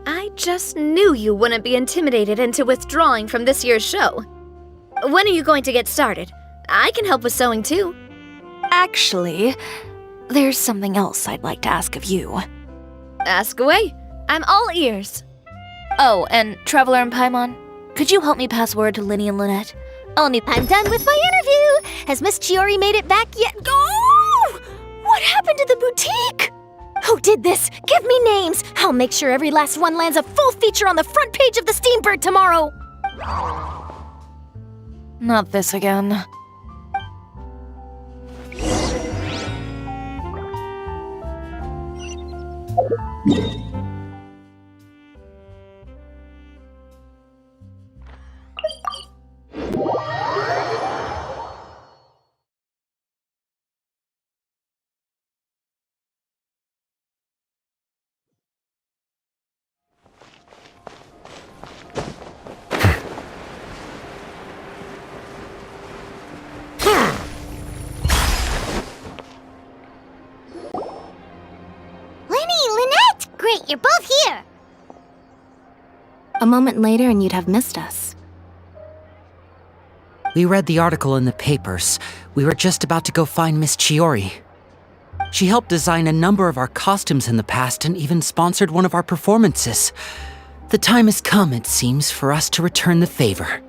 I just knew you wouldn't be intimidated into withdrawing from this year's show. When are you going to get started? I can help with sewing too. Actually, there's something else I'd like to ask of you. Ask away. I'm all ears. Oh, and Traveler and Paimon, could you help me pass word to Linny and Lynette? I'm done with my interview. Has Miss Chiori made it back yet? Oh! What happened to the boutique? Who did this? Give me names. I'll make sure every last one lands a full feature on the front page of the Steambird tomorrow. Not this again. Great, you're both here! A moment later and you'd have missed us. We read the article in the papers. We were just about to go find Miss Chiori. She helped design a number of our costumes in the past and even sponsored one of our performances. The time has come, it seems, for us to return the favor.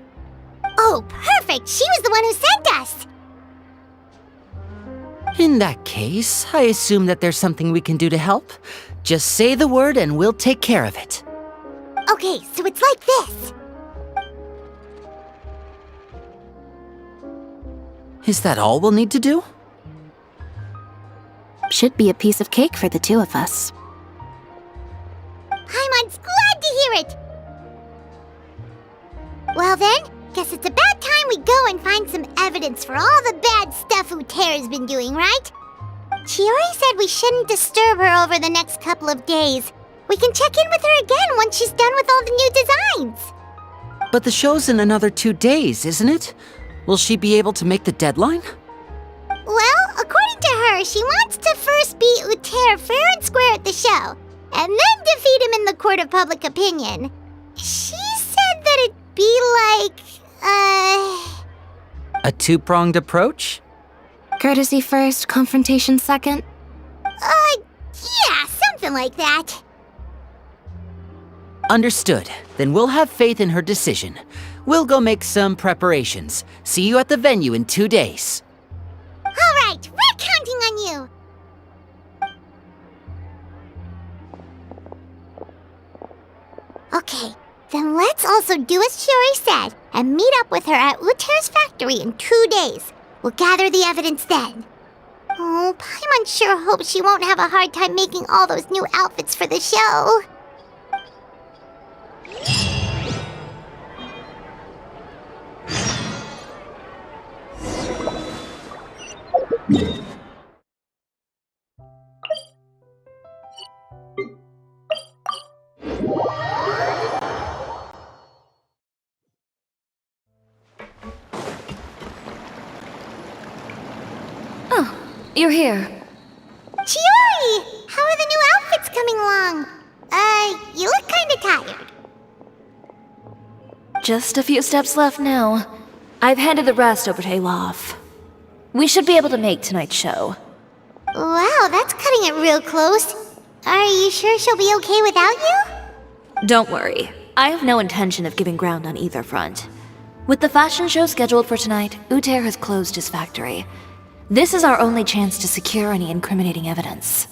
Oh, perfect! She was the one who sent us! In that case, I assume that there's something we can do to help. Just say the word and we'll take care of it. Okay, so it's like this. Is that all we'll need to do? Should be a piece of cake for the two of us. Paimon's glad to hear it! Well then, guess it's about time we go and find some evidence for all the bad stuff Uter's been doing, right? Chiori said we shouldn't disturb her over the next couple of days. We can check in with her again once she's done with all the new designs. But the show's in another 2 days, isn't it? Will she be able to make the deadline? Well, according to her, she wants to first beat Uter fair and square at the show, and then defeat him in the court of public opinion. She said that it'd be like, A two-pronged approach? Courtesy first, confrontation second. Yeah, something like that. Understood. Then we'll have faith in her decision. We'll go make some preparations. See you at the venue in 2 days. All right, we're counting on you. Okay, then let's also do as Chiori said and meet up with her at Uter's factory in 2 days. We'll gather the evidence then. Oh, Paimon sure hopes she won't have a hard time making all those new outfits for the show. You're here. Chiori! How are the new outfits coming along? You look kinda tired. Just a few steps left now. I've handed the rest over to Alof. We should be able to make tonight's show. Wow, that's cutting it real close. Are you sure she'll be okay without you? Don't worry. I have no intention of giving ground on either front. With the fashion show scheduled for tonight, Uter has closed his factory. This is our only chance to secure any incriminating evidence.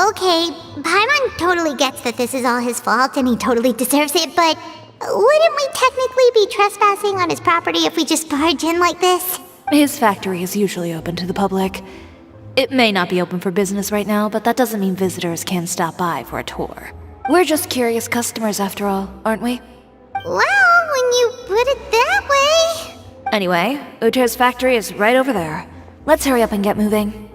Okay, Paimon totally gets that this is all his fault and he totally deserves it, but wouldn't we technically be trespassing on his property if we just barge in like this? His factory is usually open to the public. It may not be open for business right now, but that doesn't mean visitors can't stop by for a tour. We're just curious customers after all, aren't we? Well, when you put it that way... Anyway, Uter's factory is right over there. Let's hurry up and get moving.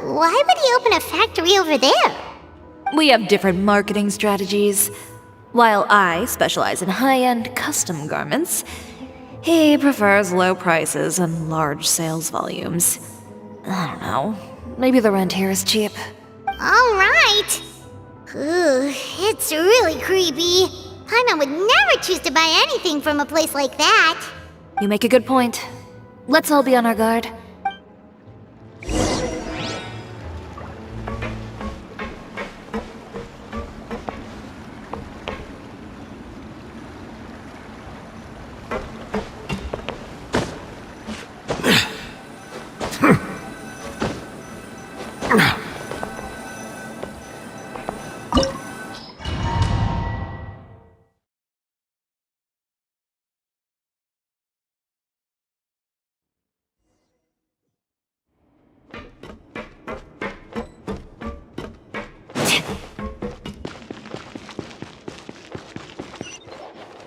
Why would he open a factory over there? We have different marketing strategies. While I specialize in high-end custom garments, he prefers low prices and large sales volumes. I don't know. Maybe the rent here is cheap. All right. Ooh, it's really creepy. Paimon would never choose to buy anything from a place like that. You make a good point. Let's all be on our guard.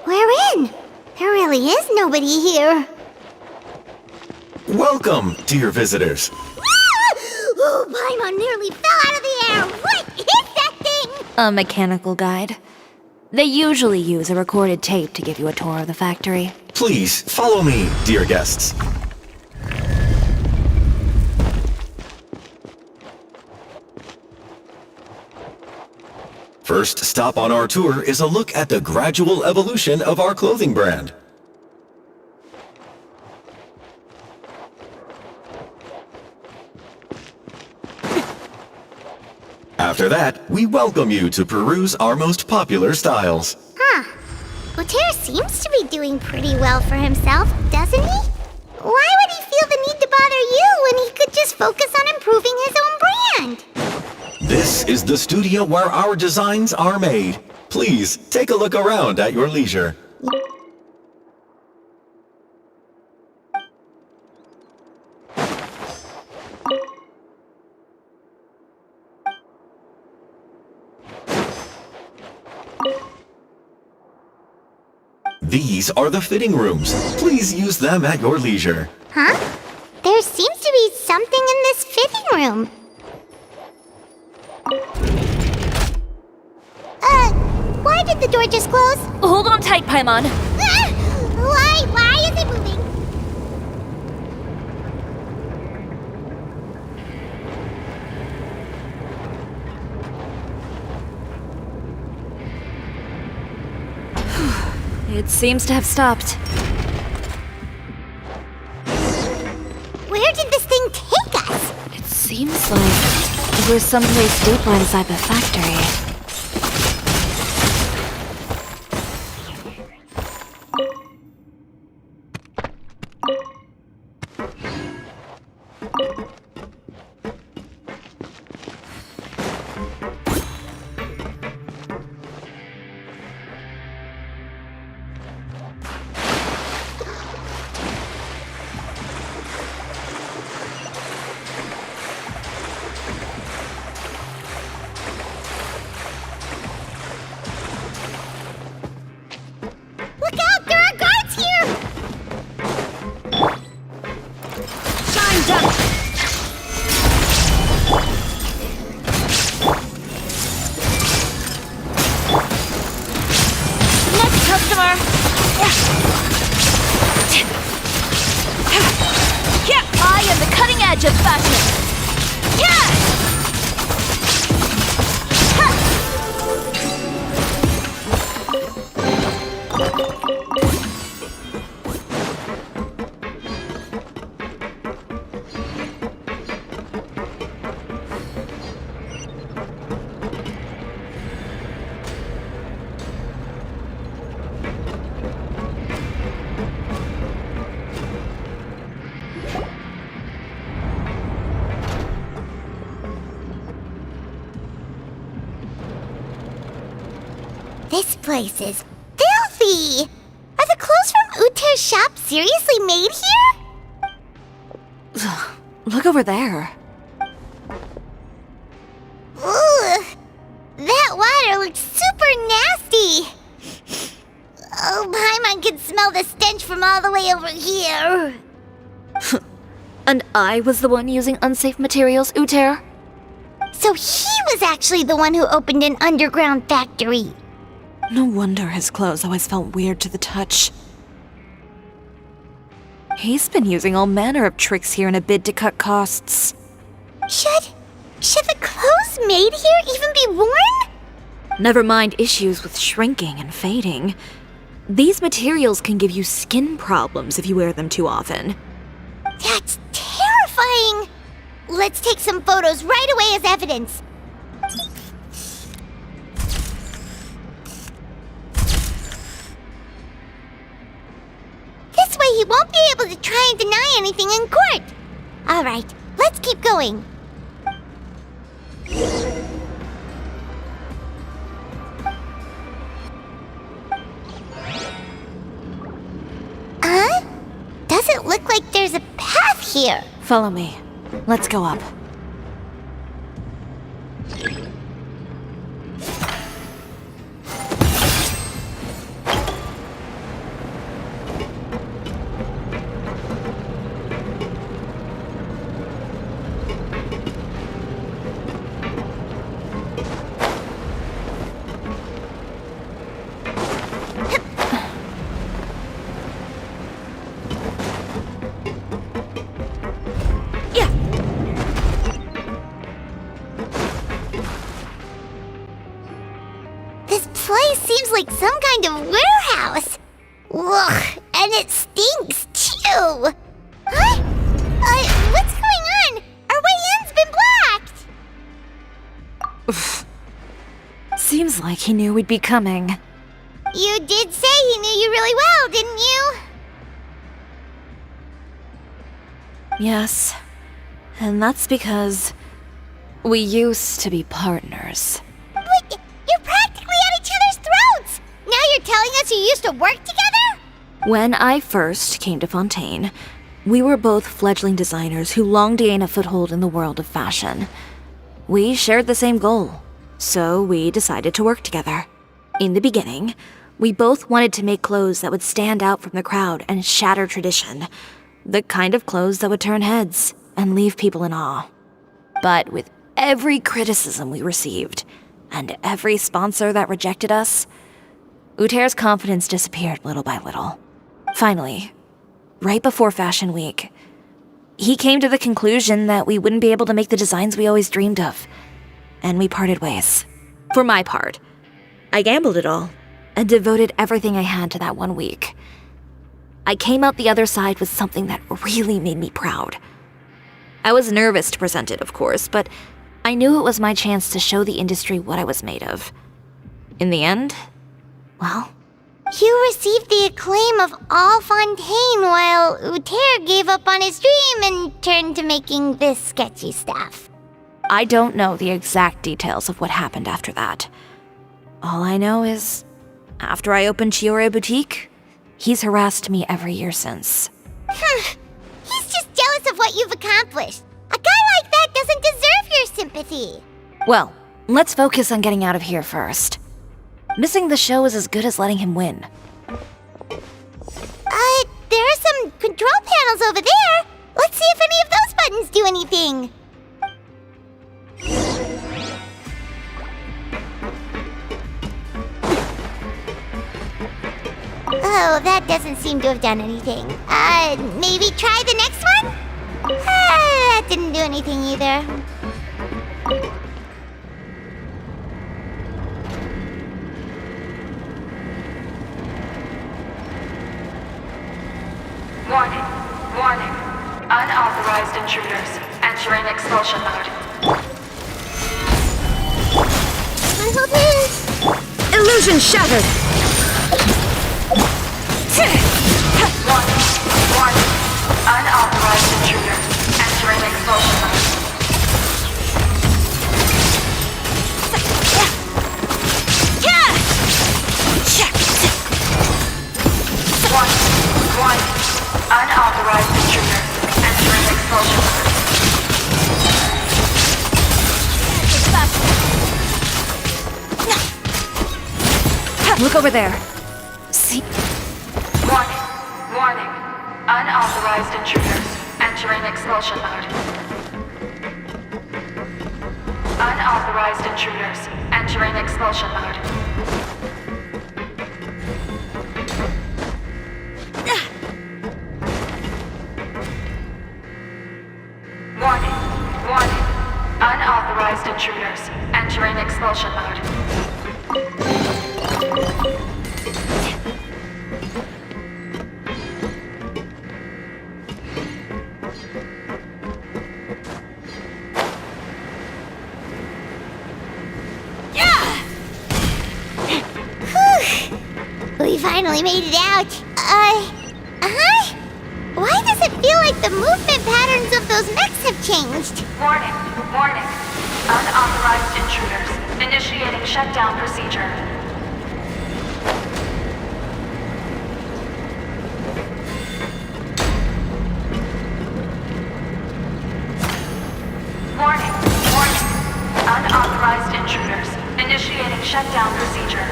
We're in. There really is nobody here. Welcome, dear visitors. Oh, Paimon nearly fell out of the air. What is that thing? A mechanical guide. They usually use a recorded tape to give you a tour of the factory. Please, follow me, dear guests. First stop on our tour is a look at the gradual evolution of our clothing brand. After that, we welcome you to peruse our most popular styles. Huh. Uter seems to be doing pretty well for himself, doesn't he? Why would he feel the need to bother you when he could just focus on improving his own brand? This is the studio where our designs are made. Please, take a look around at your leisure. These are the fitting rooms. Please use them at your leisure. Huh? There seems to be something in this fitting room. Why did the door just close? Hold on tight, Paimon. Why is it moving? It seems to have stopped. Where did this thing take us? It seems like we're someplace deeper inside the factory. Look out! There are guards here! Shine down! Next customer! Yeah, I am the cutting edge of fashion! Yeah! This place is filthy! Are the clothes from Uter's shop seriously made here? Look over there. Ugh! That water looks super nasty! Oh, Paimon can smell the stench from all the way over here. And I was the one using unsafe materials, Uter? So he was actually the one who opened an underground factory. No wonder his clothes always felt weird to the touch. He's been using all manner of tricks here in a bid to cut costs. Should the clothes made here even be worn? Never mind issues with shrinking and fading. These materials can give you skin problems if you wear them too often. That's terrifying! Let's take some photos right away as evidence. This way he won't be able to try and deny anything in court. All right, let's keep going. Huh? Doesn't look like there's a path here. Follow me. Let's go up. Like some kind of warehouse. Ugh, and it stinks too. Huh? What's going on? Our way in's been blocked. Oof. Seems like he knew we'd be coming. You did say he knew you really well, didn't you? Yes. And that's because we used to be partners. But you're practically at each other's throats! Now you're telling us you used to work together? When I first came to Fontaine, we were both fledgling designers who longed to gain a foothold in the world of fashion. We shared the same goal, so we decided to work together. In the beginning, We both wanted to make clothes that would stand out from the crowd and shatter tradition. The kind of clothes that would turn heads and leave people in awe. But with every criticism we received, and every sponsor that rejected us, Uter's confidence disappeared little by little. Finally, right before Fashion Week, he came to the conclusion that we wouldn't be able to make the designs we always dreamed of, and we parted ways. For my part, I gambled it all, and devoted everything I had to that 1 week. I came out the other side with something that really made me proud. I was nervous to present it, of course, but I knew it was my chance to show the industry what I was made of. In the end, well, You received the acclaim of all Fontaine while Uter gave up on his dream and turned to making this sketchy stuff. I don't know the exact details of what happened after that. All I know is, after I opened Cisoria Boutique, he's harassed me every year since. He's just jealous of what you've accomplished. A guy like that doesn't deserve your sympathy. Well, let's focus on getting out of here first. Missing the show is as good as letting him win. There are some control panels over there. Let's see if any of those buttons do anything. Oh, that doesn't seem to have done anything. Maybe try the next one? That didn't do anything either. Warning, warning. Unauthorized intruders entering expulsion mode. Illusion shattered! Warning, warning. Unauthorized intruders entering expulsion mode. Warning, unauthorized intruders entering expulsion mode. Look over there. See? Warning, warning. Unauthorized intruders entering expulsion mode. Unauthorized intruders entering expulsion mode. Warning, warning. Unauthorized intruders entering expulsion mode. We finally made it out. Why does it feel like the movement patterns of those mechs have changed? Warning, warning. Unauthorized intruders initiating shutdown procedure. Warning, warning. Unauthorized intruders initiating shutdown procedure.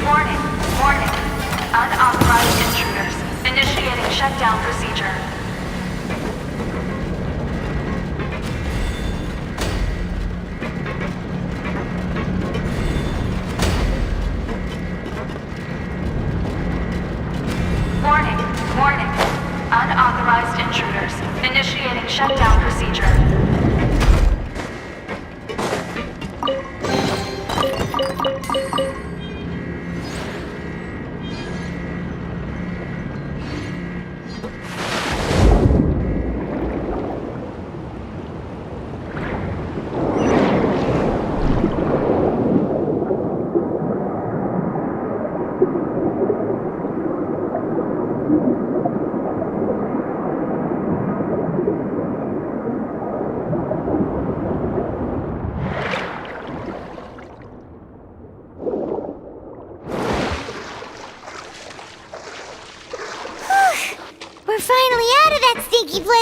Warning, warning. Unauthorized intruders initiating shutdown procedure. Warning, warning. Unauthorized intruders initiating shutdown procedure.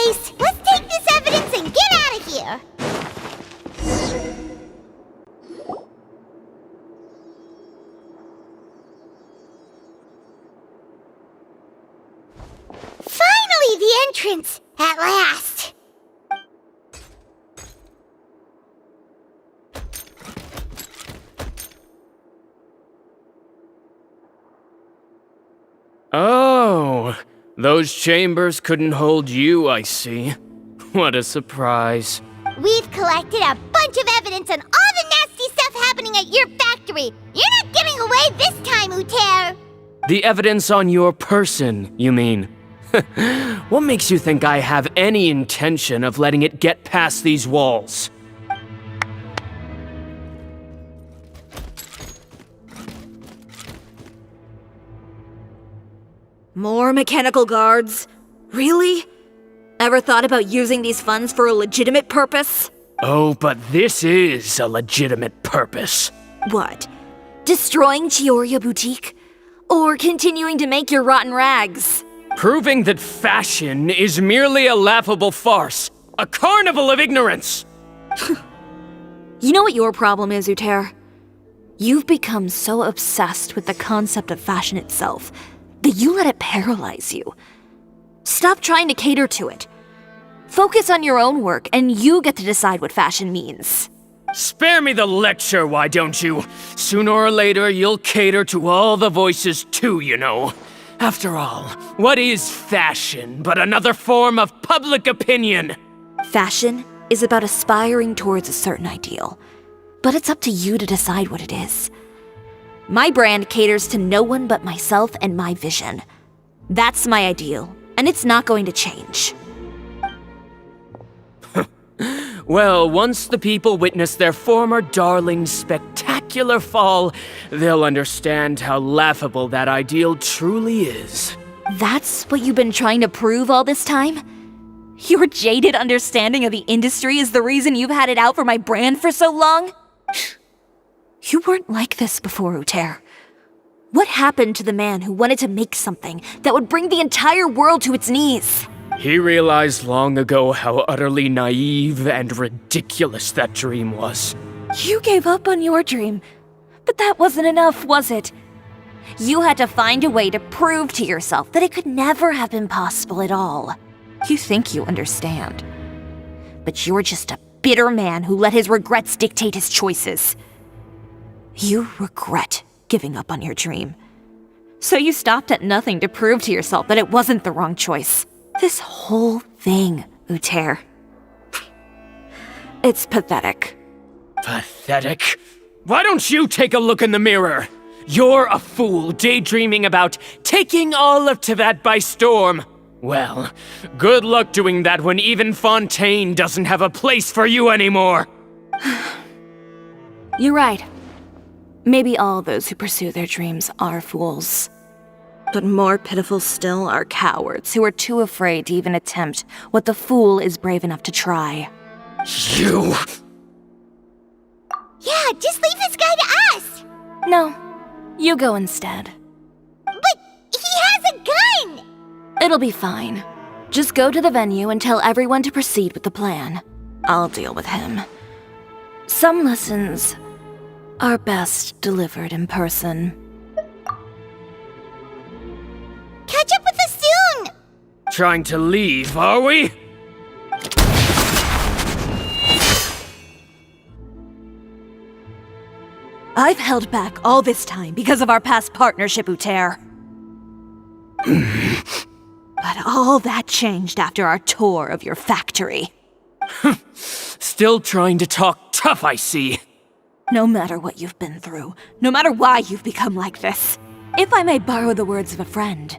place. Let's take this evidence and get out of here. Finally, the entrance! At last! Oh, those chambers couldn't hold you, I see. What a surprise. We've collected a bunch of evidence on all the nasty stuff happening at your factory. You're not getting away this time, Uter. The evidence on your person, you mean? What makes you think I have any intention of letting it get past these walls? More mechanical guards? Really? Ever thought about using these funds for a legitimate purpose? Oh, but this is a legitimate purpose. What? Destroying Chioria Boutique? Or continuing to make your rotten rags? Proving that fashion is merely a laughable farce. A carnival of ignorance! You know what your problem is, Uter? You've become so obsessed with the concept of fashion itself that you let it paralyze you. Stop trying to cater to it. Focus on your own work, and you get to decide what fashion means. Spare me the lecture, why don't you? Sooner or later, you'll cater to all the voices too, you know. After all, what is fashion but another form of public opinion? Fashion is about aspiring towards a certain ideal, but it's up to you to decide what it is. My brand caters to no one but myself and my vision. That's my ideal, and it's not going to change. Well, once the people witness their former darling's spectacular fall, they'll understand how laughable that ideal truly is. That's what you've been trying to prove all this time? Your jaded understanding of the industry is the reason you've had it out for my brand for so long? You weren't like this before, Uter. What happened to the man who wanted to make something that would bring the entire world to its knees? He realized long ago how utterly naive and ridiculous that dream was. You gave up on your dream, but that wasn't enough, was it? You had to find a way to prove to yourself that it could never have been possible at all. You think you understand, but you're just a bitter man who let his regrets dictate his choices. You regret giving up on your dream. So you stopped at nothing to prove to yourself that it wasn't the wrong choice. This whole thing, Uter. It's pathetic. Pathetic? Why don't you take a look in the mirror? You're a fool daydreaming about taking all of Teyvat by storm. Well, good luck doing that when even Fontaine doesn't have a place for you anymore. You're right. Maybe all those who pursue their dreams are fools. But more pitiful still are cowards who are too afraid to even attempt what the fool is brave enough to try. You! Yeah, just leave this guy to us! No, you go instead. But he has a gun! It'll be fine. Just go to the venue and tell everyone to proceed with the plan. I'll deal with him. Some lessons are best delivered in person. Catch up with us soon! Trying to leave, are we? I've held back all this time because of our past partnership, Uter. But all that changed after our tour of your factory. Still trying to talk tough, I see. No matter what you've been through, no matter why you've become like this, if I may borrow the words of a friend,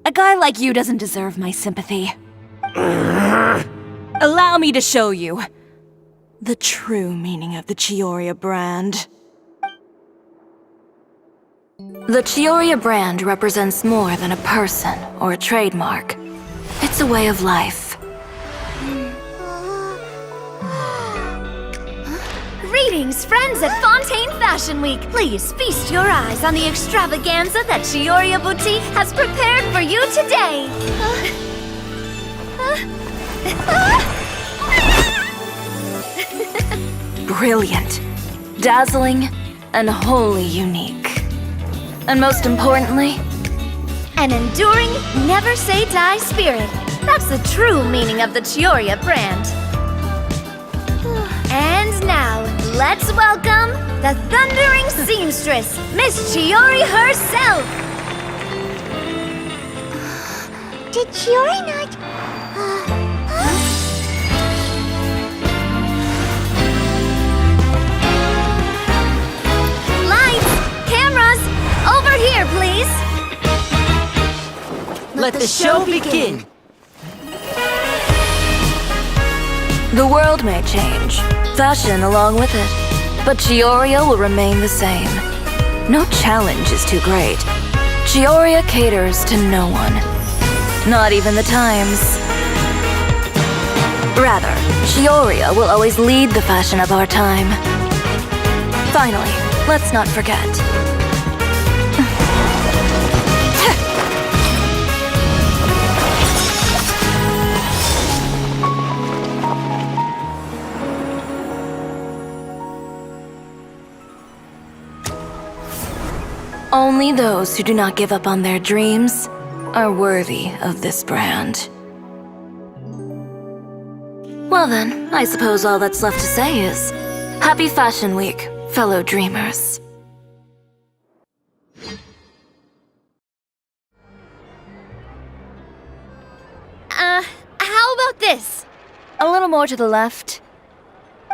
a guy like you doesn't deserve my sympathy. Allow me to show you the true meaning of the Chioria brand. The Chioria brand represents more than a person or a trademark. It's a way of life. Greetings, friends at Fontaine Fashion Week. Please feast your eyes on the extravaganza that Cisoria Boutique has prepared for you today. Brilliant, dazzling, and wholly unique. And most importantly, An enduring, never say die spirit. That's the true meaning of the Chioria brand. And now, let's welcome the thundering seamstress, Miss Chiori herself! Did Chiori not... Lights! Cameras! Over here, please! Let the show begin! the world may change, fashion along with it, but Chioria will remain the same. No challenge is too great. Chioria caters to no one. Not even the times. Rather, Chioria will always lead the fashion of our time. Finally, let's not forget. Only those who do not give up on their dreams are worthy of this brand. Well then, I suppose all that's left to say is, Happy Fashion Week, fellow dreamers. How about this? A little more to the left.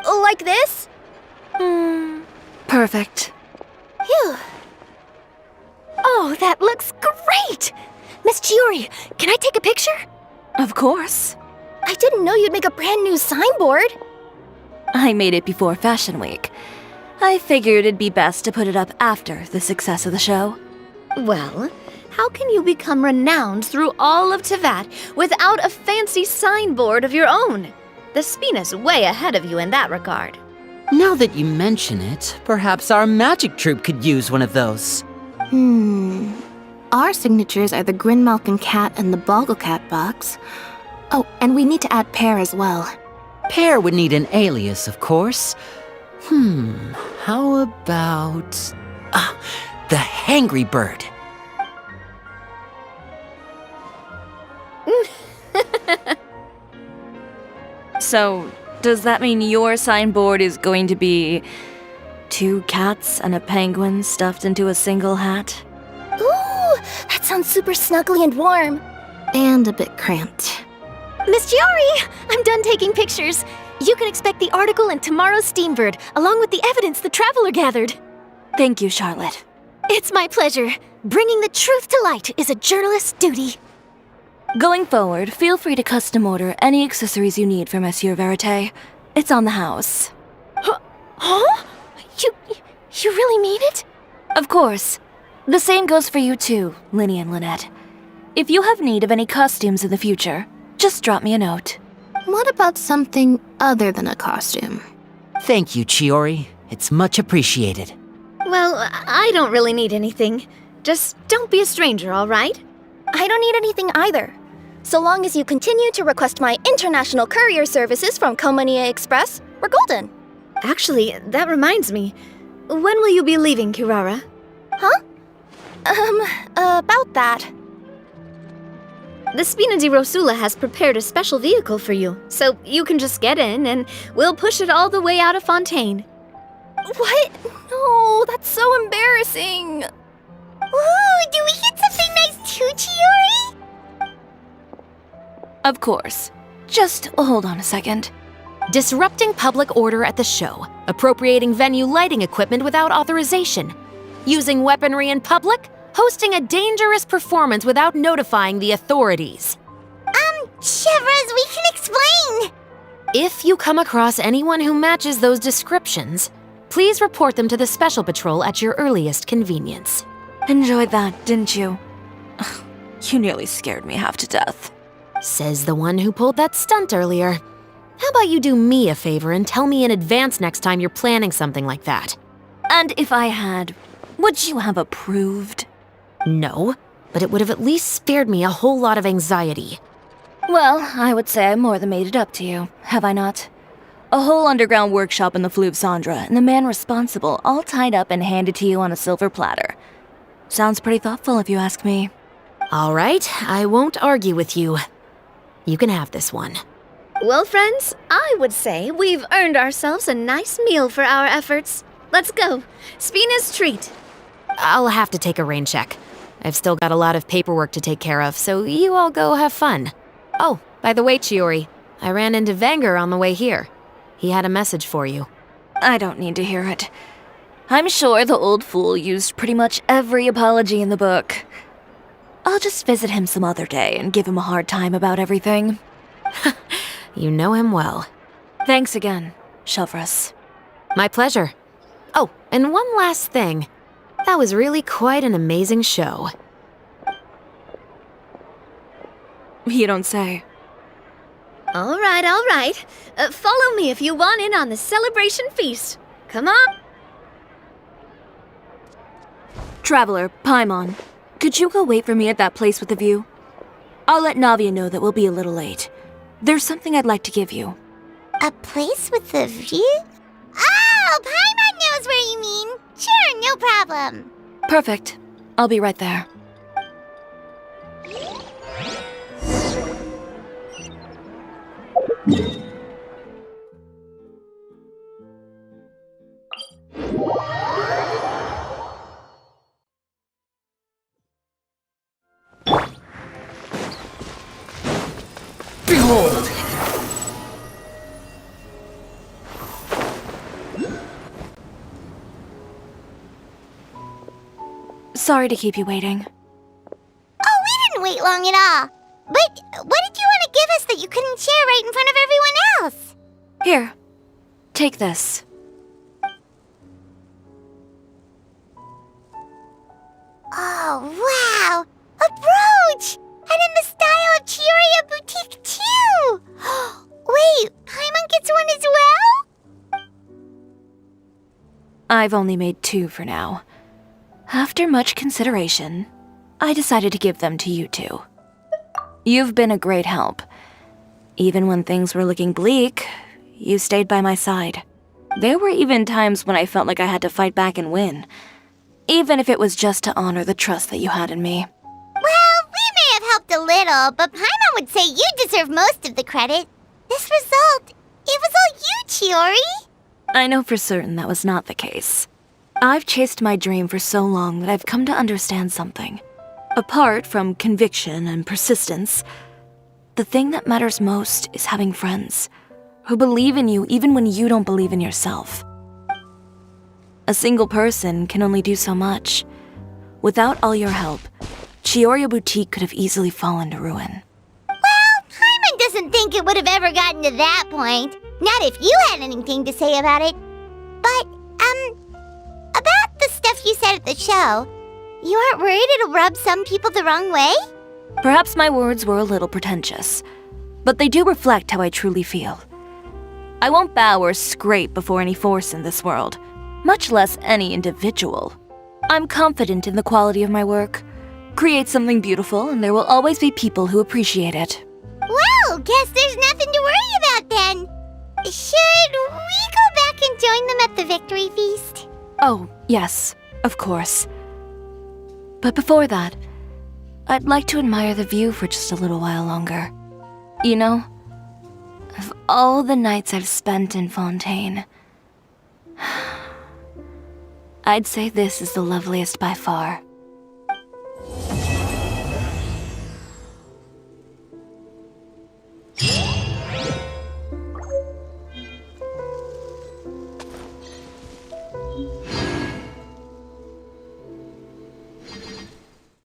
Like this? Perfect. Phew. Oh, that looks great! Miss Chiori, can I take a picture? Of course. I didn't know you'd make a brand new signboard. I made it before Fashion Week. I figured it'd be best to put it up after the success of the show. Well, how can you become renowned through all of Tevat without a fancy signboard of your own? The Spina's way ahead of you in that regard. Now that you mention it, perhaps our magic troupe could use one of those. Our signatures are the Grinmalkin cat and the Bogglecat box. Oh, and we need to add Pear as well. Pear would need an alias, of course. How about... the Hangry Bird. So, does that mean your signboard is going to be 2 cats and a penguin stuffed into a single hat? Ooh, that sounds super snuggly and warm. And a bit cramped. Miss Chiori, I'm done taking pictures. You can expect the article in tomorrow's Steambird, along with the evidence the Traveler gathered. Thank you, Charlotte. It's my pleasure. Bringing the truth to light is a journalist's duty. Going forward, feel free to custom order any accessories you need for Monsieur Verite. It's on the house. Huh? You really mean it? Of course. The same goes for you too, Linny and Lynette. If you have need of any costumes in the future, just drop me a note. What about something other than a costume? Thank you, Chiori. It's much appreciated. Well, I don't really need anything. Just don't be a stranger, all right? I don't need anything either. So long as you continue to request my international courier services from Komania Express, we're golden. Actually, that reminds me. When will you be leaving, Kirara? Huh? About that. The Spina di Rosula has prepared a special vehicle for you, so you can just get in and we'll push it all the way out of Fontaine. What? No, that's so embarrassing. Ooh, do we get something nice too, Chiori? Of course. Just hold on a second. Disrupting public order at the show, appropriating venue lighting equipment without authorization, using weaponry in public, hosting a dangerous performance without notifying the authorities. Chevras, we can explain! If you come across anyone who matches those descriptions, please report them to the Special Patrol at your earliest convenience. Enjoyed that, didn't you? Ugh, you nearly scared me half to death. Says the one who pulled that stunt earlier. How about you do me a favor and tell me in advance next time you're planning something like that? And if I had, would you have approved? No, but it would have at least spared me a whole lot of anxiety. Well, I would say I more than made it up to you, have I not? A whole underground workshop in the Fleuve Sandra, and the man responsible all tied up and handed to you on a silver platter. Sounds pretty thoughtful if you ask me. All right, I won't argue with you. You can have this one. Well, friends, I would say we've earned ourselves a nice meal for our efforts. Let's go. Spina's treat. I'll have to take a rain check. I've still got a lot of paperwork to take care of, so you all go have fun. Oh, by the way, Chiori, I ran into Vanger on the way here. He had a message for you. I don't need to hear it. I'm sure the old fool used pretty much every apology in the book. I'll just visit him some other day and give him a hard time about everything. You know him well. Thanks again, Shelvrus. My pleasure. Oh, and one last thing. That was really quite an amazing show. You don't say. All right, all right. Follow me if you want in on the celebration feast. Come on. Traveler, Paimon, could you go wait for me at that place with the view? I'll let Navia know that we'll be a little late. There's something I'd like to give you. A place with a view? Oh, Paimon knows where you mean. Sure, no problem. Perfect. I'll be right there. Behold! Sorry to keep you waiting. Oh, we didn't wait long at all. But what did you want to give us that you couldn't share right in front of everyone else? Here, take this. Oh, wow! A brooch! And in the style of Cisoria Boutique, too! Wait, Paimon gets one as well? I've only made 2 for now. After much consideration, I decided to give them to you two. You've been a great help. Even when things were looking bleak, you stayed by my side. There were even times when I felt like I had to fight back and win, even if it was just to honor the trust that you had in me. Well, we may have helped a little, but Paimon would say you deserve most of the credit. This result, it was all you, Chiori. I know for certain that was not the case. I've chased my dream for so long that I've come to understand something. Apart from conviction and persistence, the thing that matters most is having friends who believe in you even when you don't believe in yourself. A single person can only do so much. Without all your help, Cisoria Boutique could have easily fallen to ruin. Well, Paimon doesn't think it would have ever gotten to that point. Not if you had anything to say about it. But, about the stuff you said at the show, you aren't worried it'll rub some people the wrong way? Perhaps my words were a little pretentious, but they do reflect how I truly feel. I won't bow or scrape before any force in this world, much less any individual. I'm confident in the quality of my work. Create something beautiful, and there will always be people who appreciate it. Well, guess there's nothing to worry about then. Should we go back and join them at the victory feast? Oh, yes, of course. But before that, I'd like to admire the view for just a little while longer. You know, of all the nights I've spent in Fontaine, I'd say this is the loveliest by far.